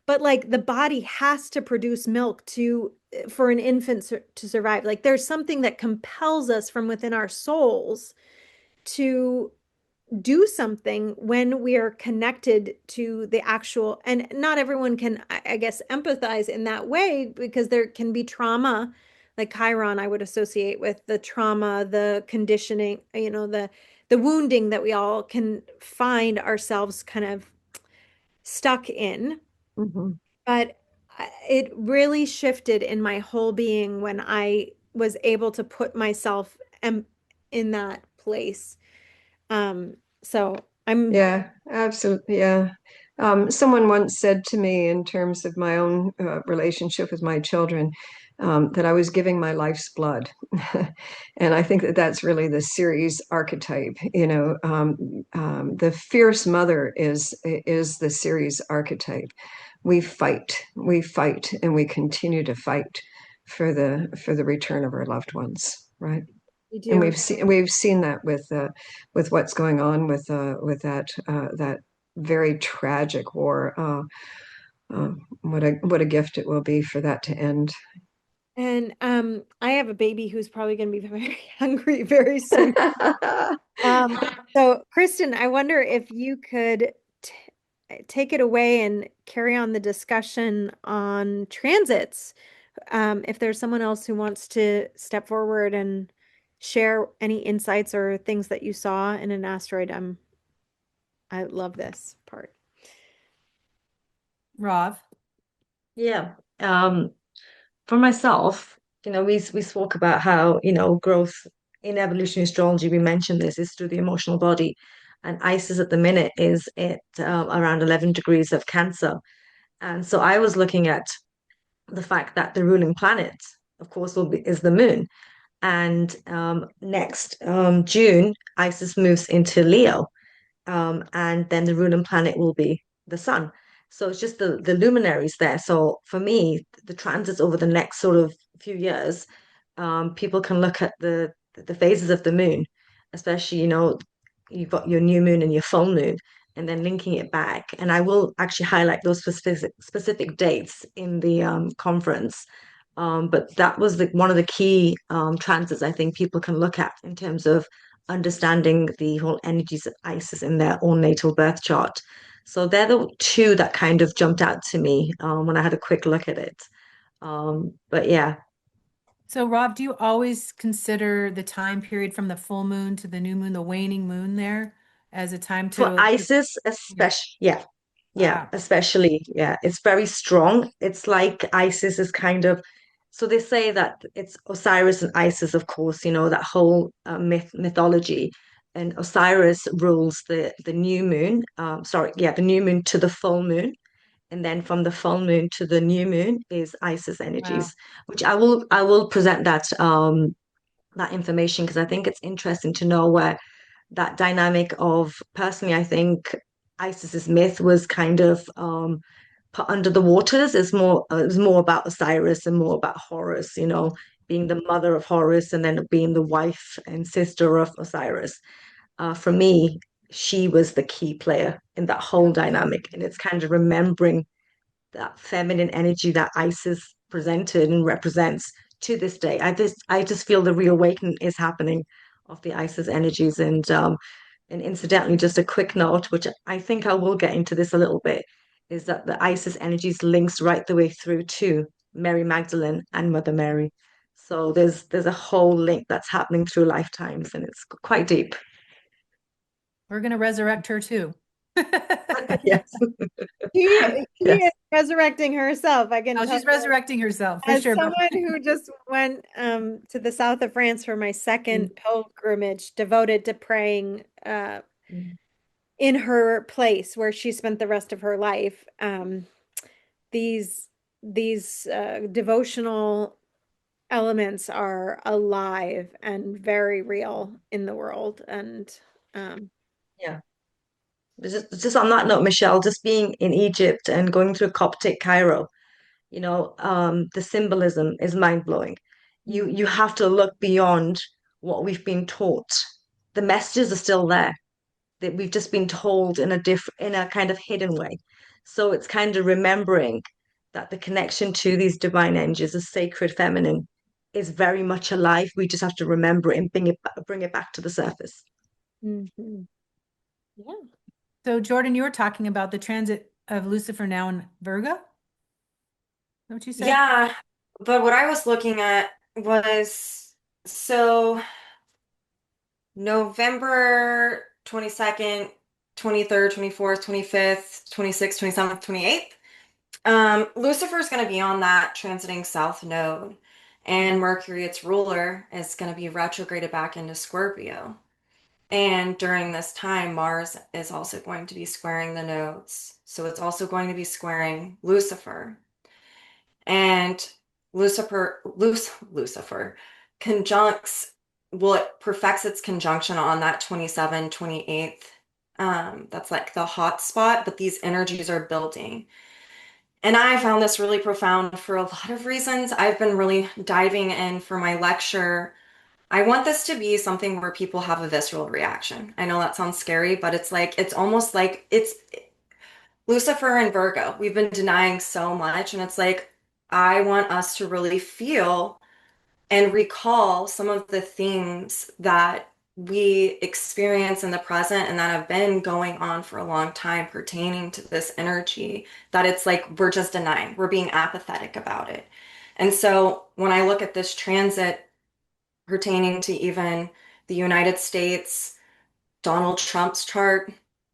but like the body has to produce milk to for an infant to survive. Like there's something that compels us from within our souls to do something when we are connected to the actual, and not everyone can, I guess, empathize in that way because there can be trauma. Like Chiron, I would associate with the trauma, the conditioning, the wounding that we all can find ourselves kind of stuck in. Mm-hmm. But it really shifted in my whole being when I was able to put myself in that place. So I'm, Yeah, absolutely. Yeah. Someone once said to me, in terms of my own relationship with my children, that I was giving my life's blood. And I think that that's really the Ceres archetype. The fierce mother is the Ceres archetype. We fight, and we continue to fight for the return of our loved ones, right? we And do. we've seen that with what's going on with that very tragic war. What a gift it will be for that to end. And I have a baby who's probably going to be very hungry very soon. Um, so Kristen, I wonder if you could take it away and carry on the discussion on transits. If there's someone else who wants to step forward and share any insights or things that you saw in an asteroid, I love this part. Rob. Yeah. For myself, we spoke about how, growth in evolutionary astrology, we mentioned this is through the emotional body. And Isis at the minute is at around 11 degrees of Cancer. And so I was looking at the fact that the ruling planet, of course, is the moon. And next June, Isis moves into Leo, and then the ruling planet will be the sun. So it's just the luminaries there. So for me, the transits over the next sort of few years, people can look at the phases of the moon, especially, you've got your new moon and your full moon, and then linking it back. And I will actually highlight those specific dates in the conference. But that was one of the key transits I think people can look at in terms of understanding the whole energies of Isis in their own natal birth chart. So they're the two that kind of jumped out to me when I had a quick look at it. But yeah, So Rob, do you always consider the time period from the full moon to the new moon, the waning moon there, as a time for to, Isis, yeah. especially, yeah, yeah, Ah, especially, yeah, it's very strong. It's like Isis is kind of, so they say that it's Osiris and Isis, of course, that whole mythology. And Osiris rules the new moon. Sorry, yeah, the new moon to the full moon, and then from the full moon to the new moon is Isis wow. energies, which I will present that information because I think it's interesting to know where that dynamic of, personally, I think Isis's myth was kind of put under the waters. It's more it was more about Osiris and more about Horus, being the mother of Horus and then being the wife and sister of Osiris. For me, she was the key player in that whole dynamic. And it's kind of remembering that feminine energy that Isis presented and represents to this day. I just feel the reawakening is happening of the Isis energies. And incidentally, just a quick note, which I think I will get into this a little bit, is that the Isis energies links right the way through to Mary Magdalene and Mother Mary. So there's a whole link that's happening through lifetimes, and it's quite deep. We're going to resurrect her too. Yes. She Yes. is resurrecting herself. I can Oh, tell she's you, resurrecting herself for as sure. someone who just went to the south of France for my second pilgrimage, devoted to praying in her place where she spent the rest of her life. These devotional elements are alive and very real in the world. And Yeah. Just on that note, Michelle, just being in Egypt and going through Coptic Cairo, the symbolism is mind-blowing. You have to look beyond what we've been taught. The messages are still there, that we've just been told in a kind of hidden way. So it's kind of remembering that the connection to these divine energies, the sacred feminine, is very much alive. We just have to remember it and bring it back to the surface. mhm. Yeah. So Jordan, you were talking about the transit of Lucifer now in Virgo? Is that what you said? Yeah, but what I was looking at was so November 22nd, 23rd, 24th, 25th, 26th, 27th, 28th. Lucifer's going to be on that transiting south node, and Mercury, its ruler, is going to be retrograded back into Scorpio. And during this time, Mars is also going to be squaring the nodes. So it's also going to be squaring Lucifer. And Lucifer conjuncts, well, it perfects its conjunction on that 27th, 28th. That's like the hot spot, but these energies are building. And I found this really profound for a lot of reasons. I've been really diving in for my lecture. I want this to be something where people have a visceral reaction. I know that sounds scary, but it's almost like it's Lucifer and Virgo. We've been denying so much, and it's like, I want us to really feel and recall some of the things that we experience in the present and that have been going on for a long time pertaining to this energy, that it's like we're just denying, we're being apathetic about it. And so when I look at this transit pertaining to even the United States, Donald Trump's chart,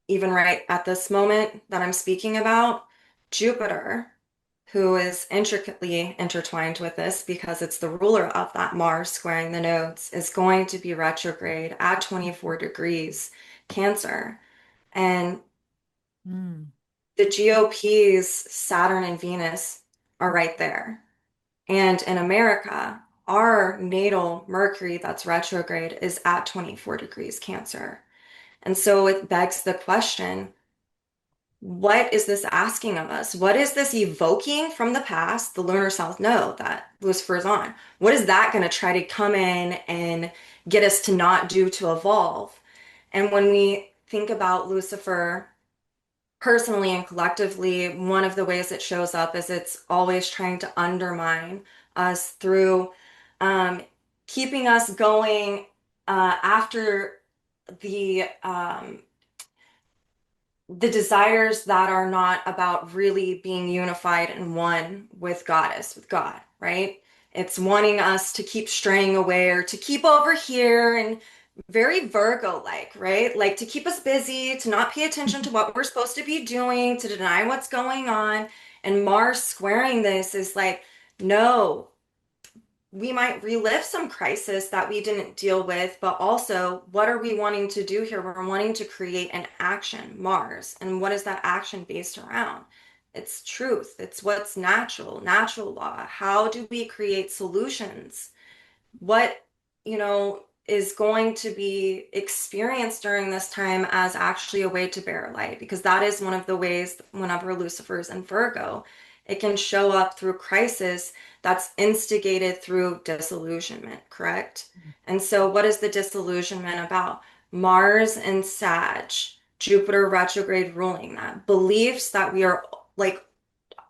even right at this moment that I'm speaking about, Jupiter, who is intricately intertwined with this because it's the ruler of that Mars squaring the nodes, is going to be retrograde at 24 degrees Cancer. And the GOP's Saturn and Venus are right there. And in America, our natal Mercury that's retrograde is at 24 degrees Cancer. And so it begs the question, what is this asking of us? What is this evoking from the past, the lunar south node that Lucifer's on? What is that going to try to come in and get us to not do to evolve? And when we think about Lucifer personally and collectively, one of the ways it shows up is it's always trying to undermine us through keeping us going after the desires that are not about really being unified and one with Goddess, with God, right? It's wanting us to keep straying away or to keep over here and very Virgo-like, right? Like to keep us busy, to not pay attention to what we're supposed to be doing, to deny what's going on. And Mars squaring this is like, no, we might relive some crisis that we didn't deal with, but also what are we wanting to do here? We're wanting to create an action, Mars. And what is that action based around? It's truth. It's what's natural, natural law. How do we create solutions? What, is going to be experienced during this time as actually a way to bear light? Because that is one of the ways whenever Lucifer's in Virgo, it can show up through crisis that's instigated through disillusionment, correct? And so, what is the disillusionment about? Mars and Sag, Jupiter retrograde ruling that, beliefs that we are like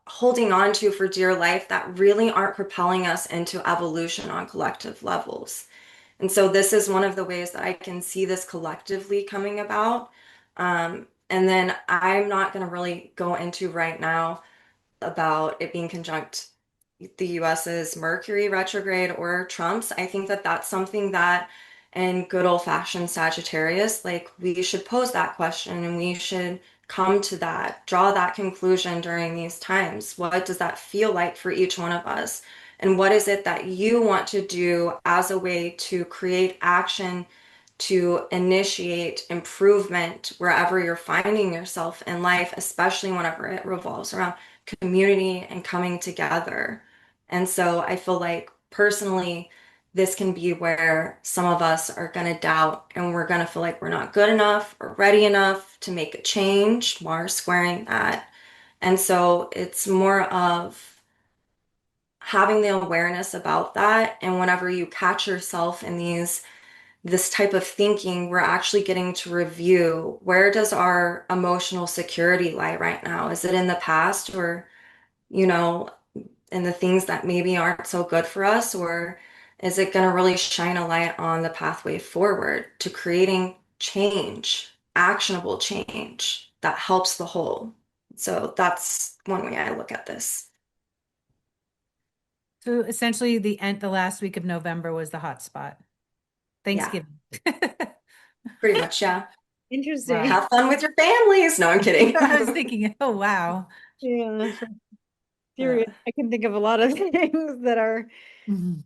holding on to for dear life that really aren't propelling us into evolution on collective levels. And so this is one of the ways that I can see this collectively coming about. And then I'm not going to really go into right now about it being conjunct the US's Mercury retrograde or Trump's. I think that that's something that in good old-fashioned Sagittarius, like we should pose that question and we should come to that, draw that conclusion during these times. What does that feel like for each one of us? And what is it that you want to do as a way to create action to initiate improvement wherever you're finding yourself in life, especially whenever it revolves around community and coming together. And so I feel like personally, this can be where some of us are going to doubt and we're going to feel like we're not good enough or ready enough to make a change. Mars squaring that. And so it's more of having the awareness about that. And whenever you catch yourself in this type of thinking, we're actually getting to review where does our emotional security lie right now? Is it in the past or, you know, in the things that maybe aren't so good for us? Or is it going to really shine a light on the pathway forward to creating change, actionable change that helps the whole? So that's one way I look at this. So essentially the last week of November was the hot spot. Yeah, Thanksgiving. pretty much. Yeah. Interesting. Wow. Have fun with your families. No, I'm kidding. I was thinking, oh wow. Yeah. Serious. I can think of a lot of things that are Mhm.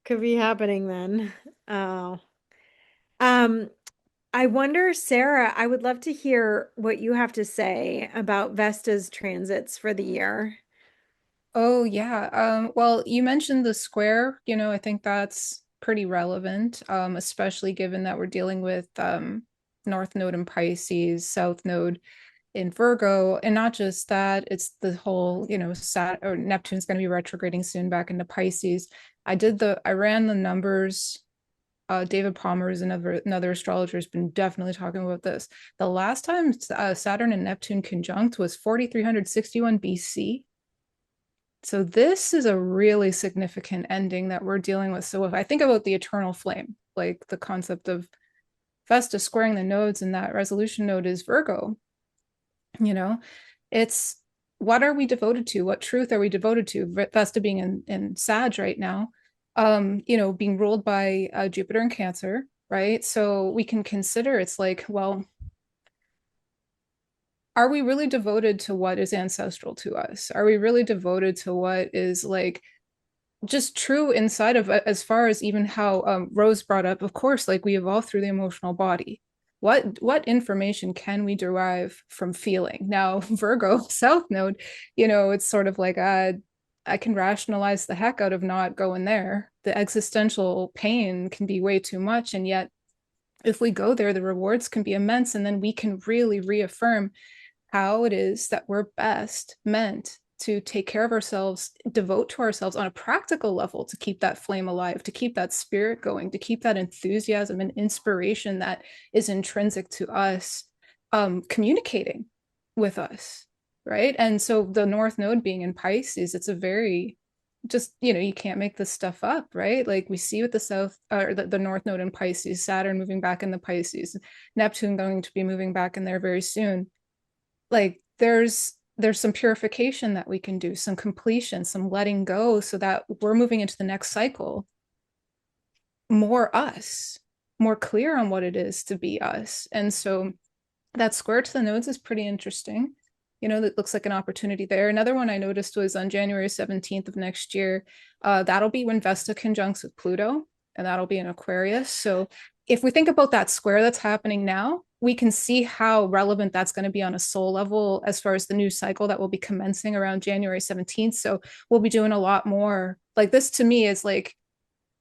could be happening then. Oh. Um, I wonder, Sarah, I would love to hear what you have to say about Vesta's transits for the year. Oh yeah. Well, you mentioned the square, I think that's pretty relevant, especially given that we're dealing with North Node in Pisces, South Node in Virgo, and not just that, it's the whole, or Neptune's going to be retrograding soon back into Pisces. I ran the numbers. David Palmer is another astrologer has been definitely talking about this. The last time Saturn and Neptune conjunct was 4361 BC. So this is a really significant ending that we're dealing with. So if I think about the eternal flame, like the concept of Vesta squaring the nodes and that resolution node is Virgo, you know, it's what are we devoted to? What truth are we devoted to? Vesta being in Sag right now, being ruled by Jupiter in Cancer, right? So we can consider it's like, well, are we really devoted to what is ancestral to us? Are we really devoted to what is like just true inside of, as far as even how Rose brought up, of course, like we evolve through the emotional body. What information can we derive from feeling? Now, Virgo, South Node, it's sort of like I can rationalize the heck out of not going there. The existential pain can be way too much. And yet, if we go there, the rewards can be immense. And then we can really reaffirm how it is that we're best meant to take care of ourselves, devote to ourselves on a practical level to keep that flame alive, to keep that spirit going, to keep that enthusiasm and inspiration that is intrinsic to us, communicating with us, right? And so the North Node being in Pisces, it's a very just you can't make this stuff up, right? Like we see with the South or the North Node in Pisces, Saturn moving back into Pisces, Neptune going to be moving back in there very soon. Like there's some purification that we can do, some completion, some letting go, so that we're moving into the next cycle more us, more clear on what it is to be us. And so that square to the nodes is pretty interesting. That looks like an opportunity there. Another one I noticed was on January 17th of next year. That'll be when Vesta conjuncts with Pluto, and that'll be in Aquarius. So if we think about that square that's happening now, we can see how relevant that's going to be on a soul level as far as the new cycle that will be commencing around January 17th. So we'll be doing a lot more. Like this to me is like,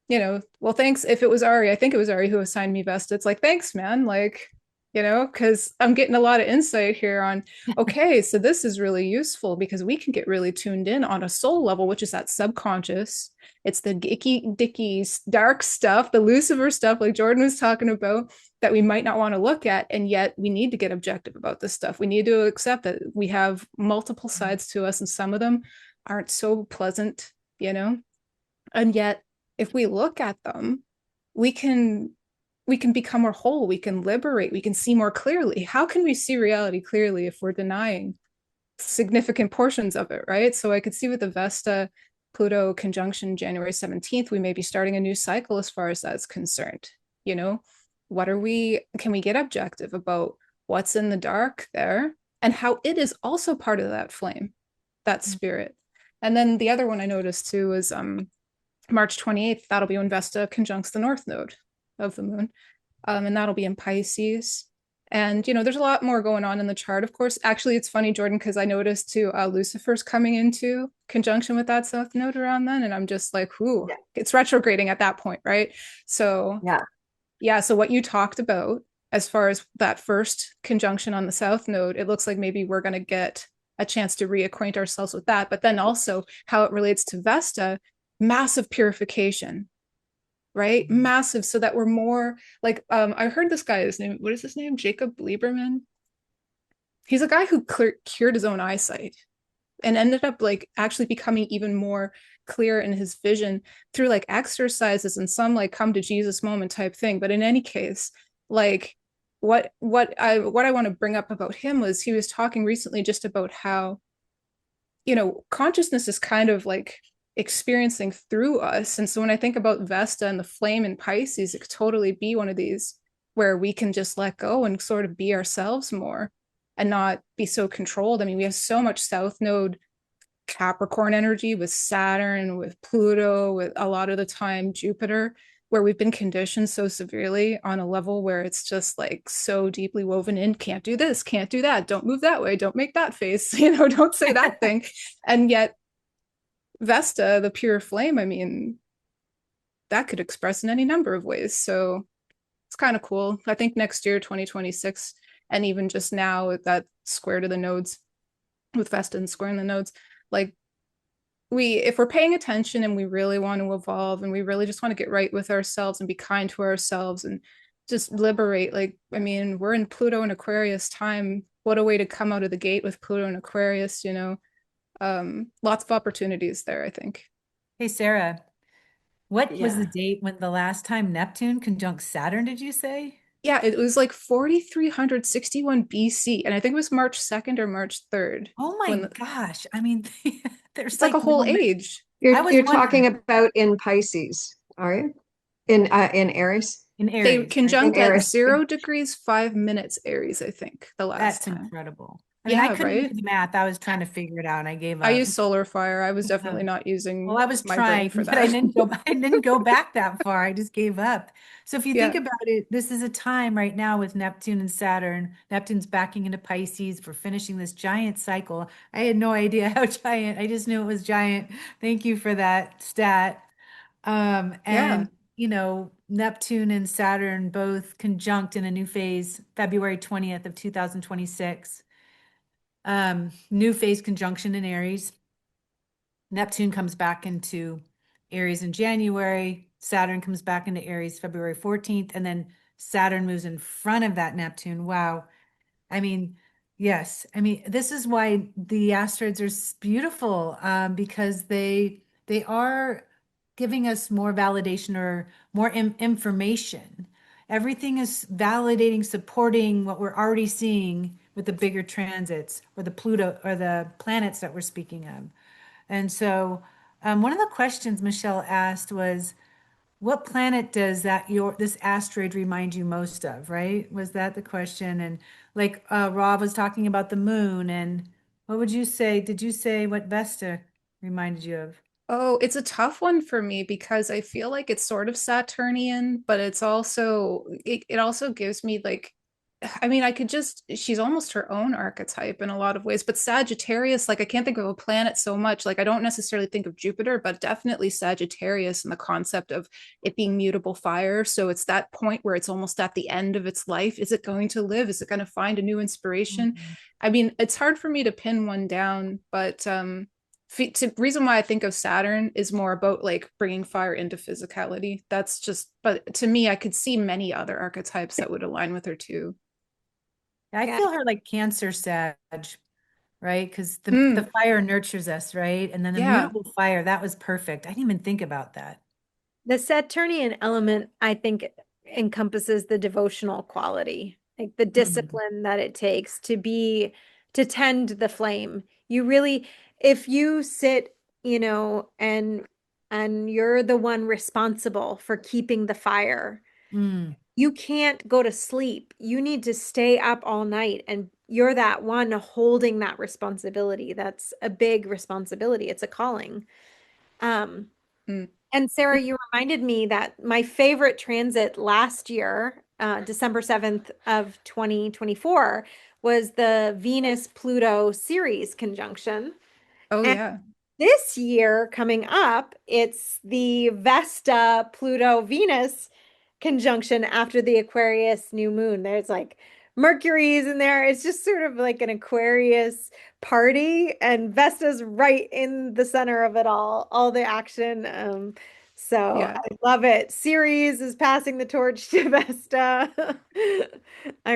well, thanks. If it was Ari, I think it was Ari who assigned me Vesta. It's like, thanks, man. Like, because I'm getting a lot of insight here on, okay, so this is really useful because we can get really tuned in on a soul level, which is that subconscious. It's the icky, dicky, dark stuff, the Lucifer stuff, like Jordan was talking about, that we might not want to look at. And yet we need to get objective about this stuff. We need to accept that we have multiple sides to us, and some of them aren't so pleasant, And yet, if we look at them, we can become more whole, we can liberate, we can see more clearly. How can we see reality clearly if we're denying significant portions of it, right? So I could see with the Vesta Pluto conjunction January 17th, we may be starting a new cycle as far as that's concerned. Can we get objective about what's in the dark there and how it is also part of that flame, that spirit. And then the other one I noticed too is March 28th, that'll be when Vesta conjuncts the north node of the moon. And that'll be in Pisces. And, there's a lot more going on in the chart, of course. Actually, it's funny, Jordan, because I noticed too, Lucifer's coming into conjunction with that south node around then. And I'm just like, ooh, yeah. It's retrograding at that point, right? So, so what you talked about as far as that first conjunction on the south node, it looks like maybe we're going to get a chance to reacquaint ourselves with that. But then also how it relates to Vesta, massive purification, right? Massive, so that we're more like, I heard this guy's name, what is his name? Jacob Lieberman. He's a guy who cured his own eyesight and ended up like actually becoming even more clear in his vision through like exercises and some like come to Jesus moment type thing. But in any case, like what I want to bring up about him was he was talking recently just about how, consciousness is kind of like experiencing through us. And so when I think about Vesta and the flame in Pisces, it could totally be one of these where we can just let go and sort of be ourselves more and not be so controlled. I mean, we have so much south node Capricorn energy with Saturn, with Pluto, with a lot of the time Jupiter, where we've been conditioned so severely on a level where it's just like so deeply woven in, can't do this, can't do that, don't move that way, don't make that face, don't say that thing. And yet Vesta, the pure flame, I mean, that could express in any number of ways. So it's kind of cool. I think next year, 2026, and even just now with that square to the nodes, with Vesta and squaring the nodes, like if we're paying attention and we really want to evolve and we really just want to get right with ourselves and be kind to ourselves and just liberate, like, I mean, we're in Pluto and Aquarius time. What a way to come out of the gate with Pluto and Aquarius, lots of opportunities there, I think. Hey, Sarah, what was the date when the last time Neptune conjunct Saturn, did you say? Yeah, it was like 4,361 BC. And I think it was March 2nd or March 3rd. Oh my gosh. I mean, there's like a whole age. You're talking about in Pisces, are you? In Aries? In Aries. They conjunct at 0 degrees 5 minutes Aries, I think, the last time. That's incredible. I mean, I couldn't do the math. I was trying to figure it out and I gave up. I used solar fire. I was definitely not using I was my trying brain for that. But I didn't go back that far. I just gave up. So if you think about it, this is a time right now with Neptune and Saturn. Neptune's backing into Pisces. We're finishing this giant cycle. I had no idea how giant. I just knew it was giant. Thank you for that stat. Neptune and Saturn both conjunct in a new phase, February 20th of 2026. New phase conjunction in Aries. Neptune comes back into Aries in January. Saturn comes back into Aries February 14th. And then Saturn moves in front of that Neptune. Wow. I mean, yes. I mean, this is why the asteroids are beautiful, because they are giving us more validation or more information. Everything is validating, supporting what we're already seeing with the bigger transits or the Pluto or the planets that we're speaking of. And so one of the questions Michelle asked was, what planet does this asteroid remind you most of, right? Was that the question? And like Rob was talking about the moon, and what would you say? Did you say what Vesta reminded you of? Oh, it's a tough one for me because I feel like it's sort of Saturnian, but it also gives me like I mean, she's almost her own archetype in a lot of ways, but Sagittarius, like I can't think of a planet so much. Like I don't necessarily think of Jupiter, but definitely Sagittarius and the concept of it being mutable fire. So it's that point where it's almost at the end of its life. Is it going to live? Is it going to find a new inspiration? Mhm. I mean, it's hard for me to pin one down, but the reason why I think of Saturn is more about like bringing fire into physicality. That's just, but to me, I could see many other archetypes that would align with her too. I Yeah. feel her like Cancer Sag, right? Because the Mm, fire nurtures us, right? And then the yeah. mutable fire, that was perfect. I didn't even think about that. The Saturnian element, I think, encompasses the devotional quality, like the Mhm. discipline that it takes to tend the flame. You really, if you sit, and you're the one responsible for keeping the fire, Mm. you can't go to sleep. You need to stay up all night, and you're that one holding that responsibility. That's a big responsibility. It's a calling. Um, Mm. and Sarah, you reminded me that my favorite transit last year, December 7th of 2024, was the Venus-Pluto Ceres conjunction. Oh And yeah. this year coming up, it's the Vesta Pluto Venus conjunction after the Aquarius new moon. There's like Mercury's in there. It's just sort of like an Aquarius party, and Vesta's right in the center of it all the action. So Yeah. I love it. Ceres is passing the torch to Vesta.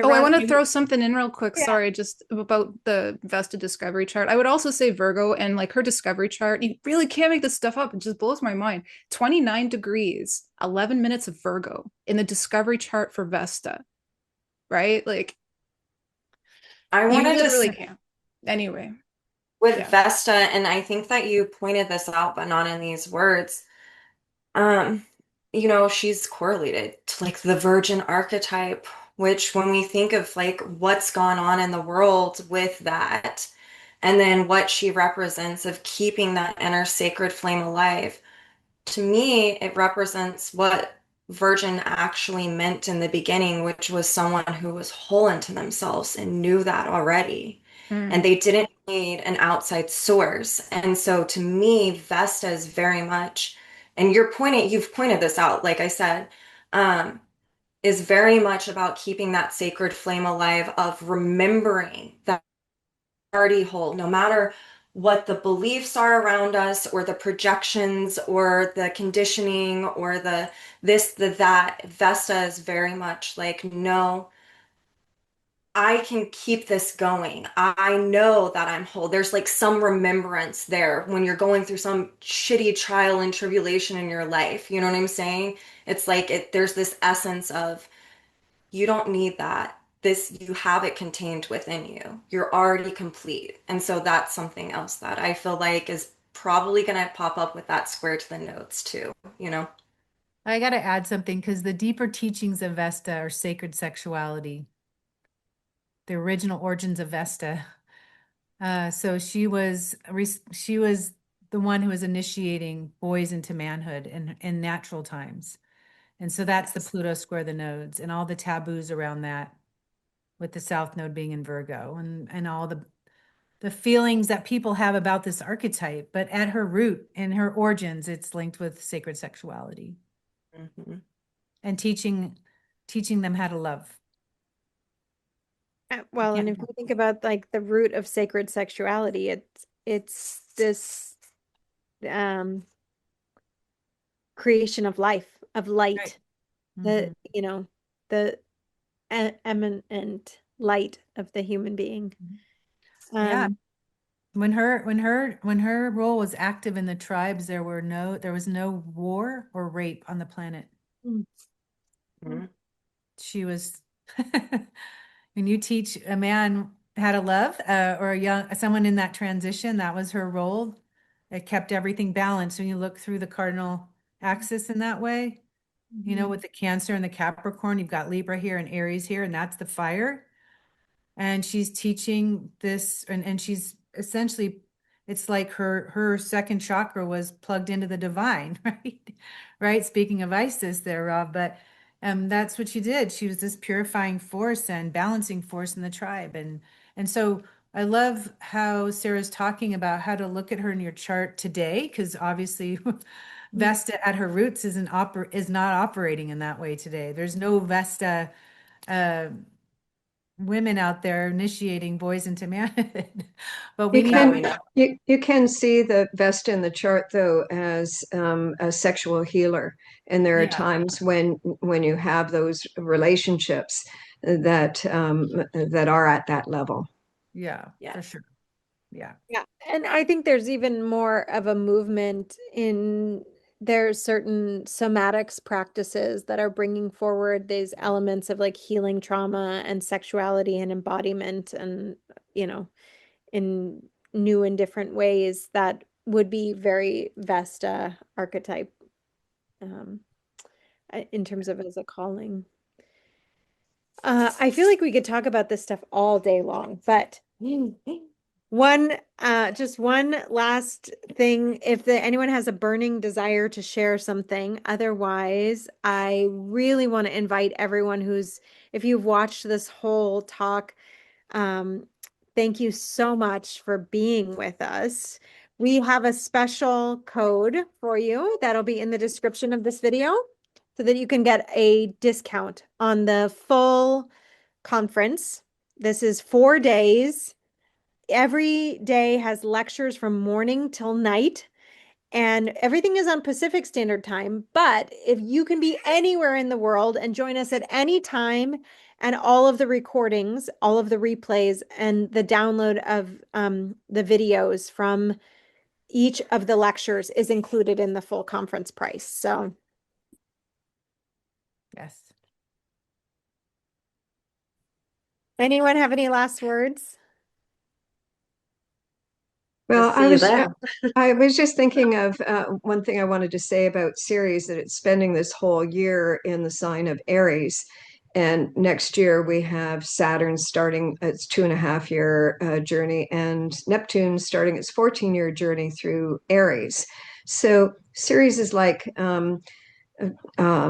Oh, I want to Ironically, throw something in real quick. yeah. Sorry, just about the Vesta discovery chart. I would also say Virgo and like her discovery chart. You really can't make this stuff up. It just blows my mind. 29 degrees, 11 minutes of Virgo in the discovery chart for Vesta, right? Like I you wanted to literally say can't. Anyway, with yeah. Vesta, and I think that you pointed this out, but not in these words. Um, she's correlated to like the virgin archetype, which when we think of like what's gone on in the world with that, and then what she represents of keeping that inner sacred flame alive, to me, it represents what virgin actually meant in the beginning, which was someone who was whole into themselves and knew that already. And Mm. they didn't need an outside source. And so to me, Vesta is very much, and you've pointed this out, like I said, um, is very much about keeping that sacred flame alive of remembering that already whole, no matter what the beliefs are around us or the projections or the conditioning or the this, the that. Vesta is very much like, no, I can keep this going. I know that I'm whole. There's like some remembrance there when you're going through some shitty trial and tribulation in your life. You know what I'm saying? It's like there's this essence of you don't need that. You have it contained within you. You're already complete. And so that's something else that I feel like is probably going to pop up with that square to the notes too, you know? I got to add something because the deeper teachings of Vesta are sacred sexuality, the original origins of Vesta. So she was the one who was initiating boys into manhood in natural times. And so that's the Yes. Pluto square the nodes and all the taboos around that, with the South Node being in Virgo and all the feelings that people have about this archetype. But at her root and her origins, it's linked with sacred sexuality Mhm. and teaching them how to love. You Well, and can't. if you think about like the root of sacred sexuality, it's this um creation of life, of Right. light, the Mhm. the eminent light of the human being. Yeah. Um, When her role was active in the tribes, there was no war or rape on the planet. mm, Mhm. She was when you teach a man how to love, or someone in that transition, that was her role. It kept everything balanced when you look through the cardinal axis in that way. mhm. With the Cancer and the Capricorn, you've got Libra here and Aries here, and that's the fire. And she's teaching this, and she's essentially, it's like her second chakra was plugged into the divine, right? Right. Speaking of Isis there, Rob, but That's what she did. She was this purifying force and balancing force in the tribe. And so I love how Sarah's talking about how to look at her in your chart today, because obviously Vesta at her roots is not operating in that way today. There's no Vesta women out there initiating boys into manhood. But we You need That can we know. you can see the Vesta in the chart though as a sexual healer, and there are yeah, times when you have those relationships that that are at that level. yeah, Yeah. for sure. Yeah. Yeah. And I think there's even more of a movement in there's certain somatics practices that are bringing forward these elements of like healing trauma and sexuality and embodiment and, you know, in new and different ways that would be very Vesta archetype um, in terms of as a calling. I feel like we could talk about this stuff all day long, but just one last thing. If anyone has a burning desire to share something, otherwise, I really want to invite everyone if you've watched this whole talk, um, thank you so much for being with us. We have a special code for you that'll be in the description of this video so that you can get a discount on the full conference. This is 4 days. Every day has lectures from morning till night, and everything is on Pacific Standard Time. But if you can be anywhere in the world and join us at any time, and all of the recordings, all of the replays, and the download of the videos from each of the lectures is included in the full conference price. So, Yes. anyone have any last words? Well, See you there. I was just thinking of one thing I wanted to say about Ceres, that it's spending this whole year in the sign of Aries. And next year we have Saturn starting its 2.5 year journey, and Neptune starting its 14-year journey through Aries. So Ceres is like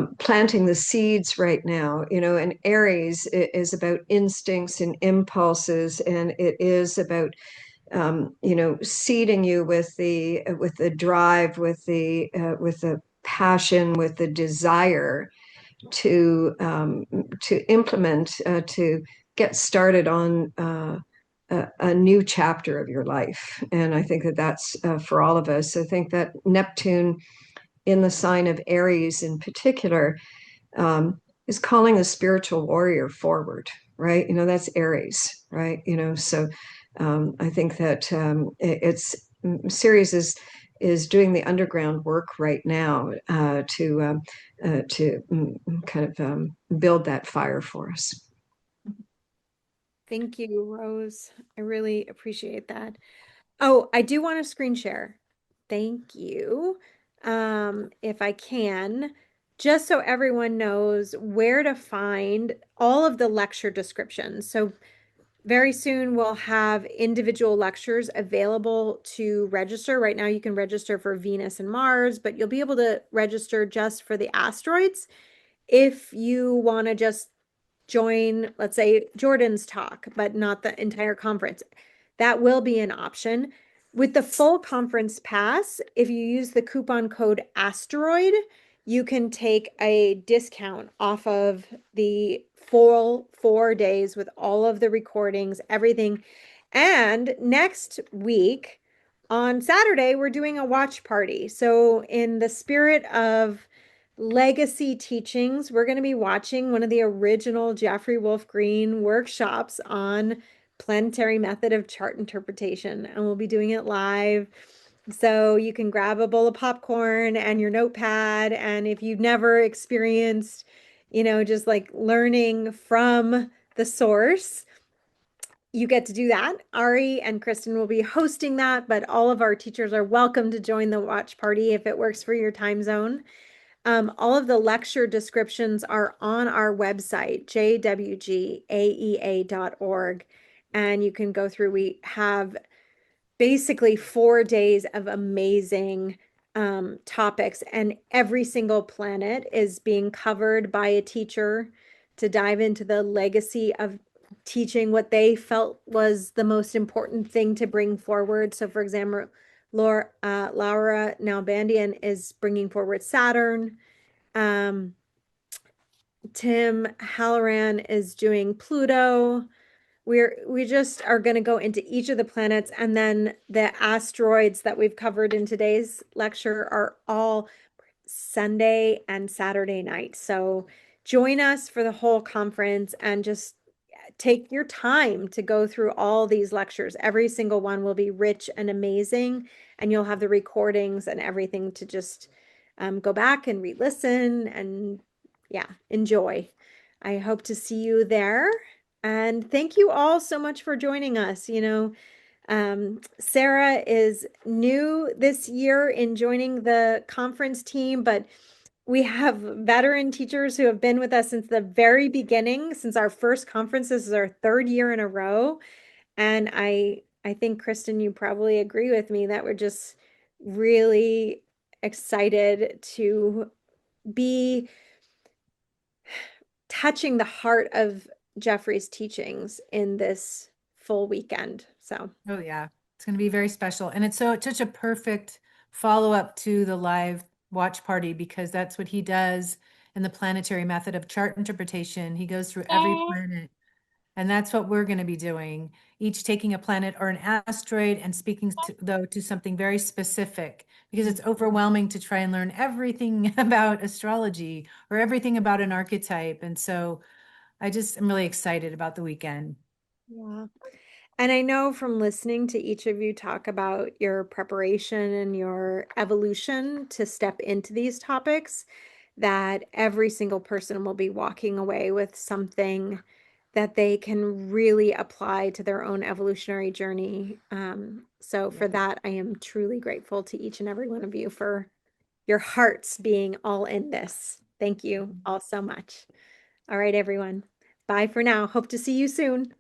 planting the seeds right now, and Aries is about instincts and impulses, and it is about seeding you with the drive, with the passion, with the desire to implement, to get started on a new chapter of your life. And I think that that's for all of us. I think that Neptune in the sign of Aries in particular is calling the spiritual warrior forward, right? That's Aries, right? So I think that it's Ceres is doing the underground work right now to kind of build that fire for us. Thank you, Rose. I really appreciate that. Oh, I do want to screen share. Thank you. If I can, just so everyone knows where to find all of the lecture descriptions. So very soon we'll have individual lectures available to register. Right now you can register for Venus and Mars, but you'll be able to register just for the asteroids if you want to just join, let's say, Jordan's talk, but not the entire conference. That will be an option. With the full conference pass, if you use the coupon code Asteroid, you can take a discount off of the full 4 days with all of the recordings, everything. And next week on Saturday, we're doing a watch party. So, in the spirit of legacy teachings, we're going to be watching one of the original Jeffrey Wolf Green workshops on planetary method of chart interpretation, and we'll be doing it live. So you can grab a bowl of popcorn and your notepad, and if you've never experienced, just like learning from the source, you get to do that. Ari and Kristen will be hosting that, but all of our teachers are welcome to join the watch party if it works for your time zone. All of the lecture descriptions are on our website, jwgaea.org, and you can go through. We have basically 4 days of amazing topics, and every single planet is being covered by a teacher to dive into the legacy of teaching what they felt was the most important thing to bring forward. So, for example, Laura Nalbandian is bringing forward Saturn. Tim Halloran is doing Pluto. We just are going to go into each of the planets, and then the asteroids that we've covered in today's lecture are all Sunday and Saturday night. So join us for the whole conference and just take your time to go through all these lectures. Every single one will be rich and amazing, and you'll have the recordings and everything to just go back and re-listen and yeah, enjoy. I hope to see you there. And thank you all so much for joining us. Sarah is new this year in joining the conference team, but we have veteran teachers who have been with us since the very beginning, since our first conference. This is our third year in a row. And I think, Kristen, you probably agree with me that we're just really excited to be touching the heart of Jeffrey's teachings in this full weekend. So, Oh yeah, it's going to be very special. And it's such a perfect follow-up to the live watch party, because that's what he does in the planetary method of chart interpretation. He goes through every planet, and that's what we're going to be doing, each taking a planet or an asteroid and speaking to something very specific, because it's overwhelming to try and learn everything about astrology or everything about an archetype. And so I just am really excited about the weekend. yeah. And I know from listening to each of you talk about your preparation and your evolution to step into these topics, that every single person will be walking away with something that they can really apply to their own evolutionary journey. So for that, I am truly grateful to each and every one of you for your hearts being all in this. Thank you all so much. All right, everyone. Bye for now. Hope to see you soon.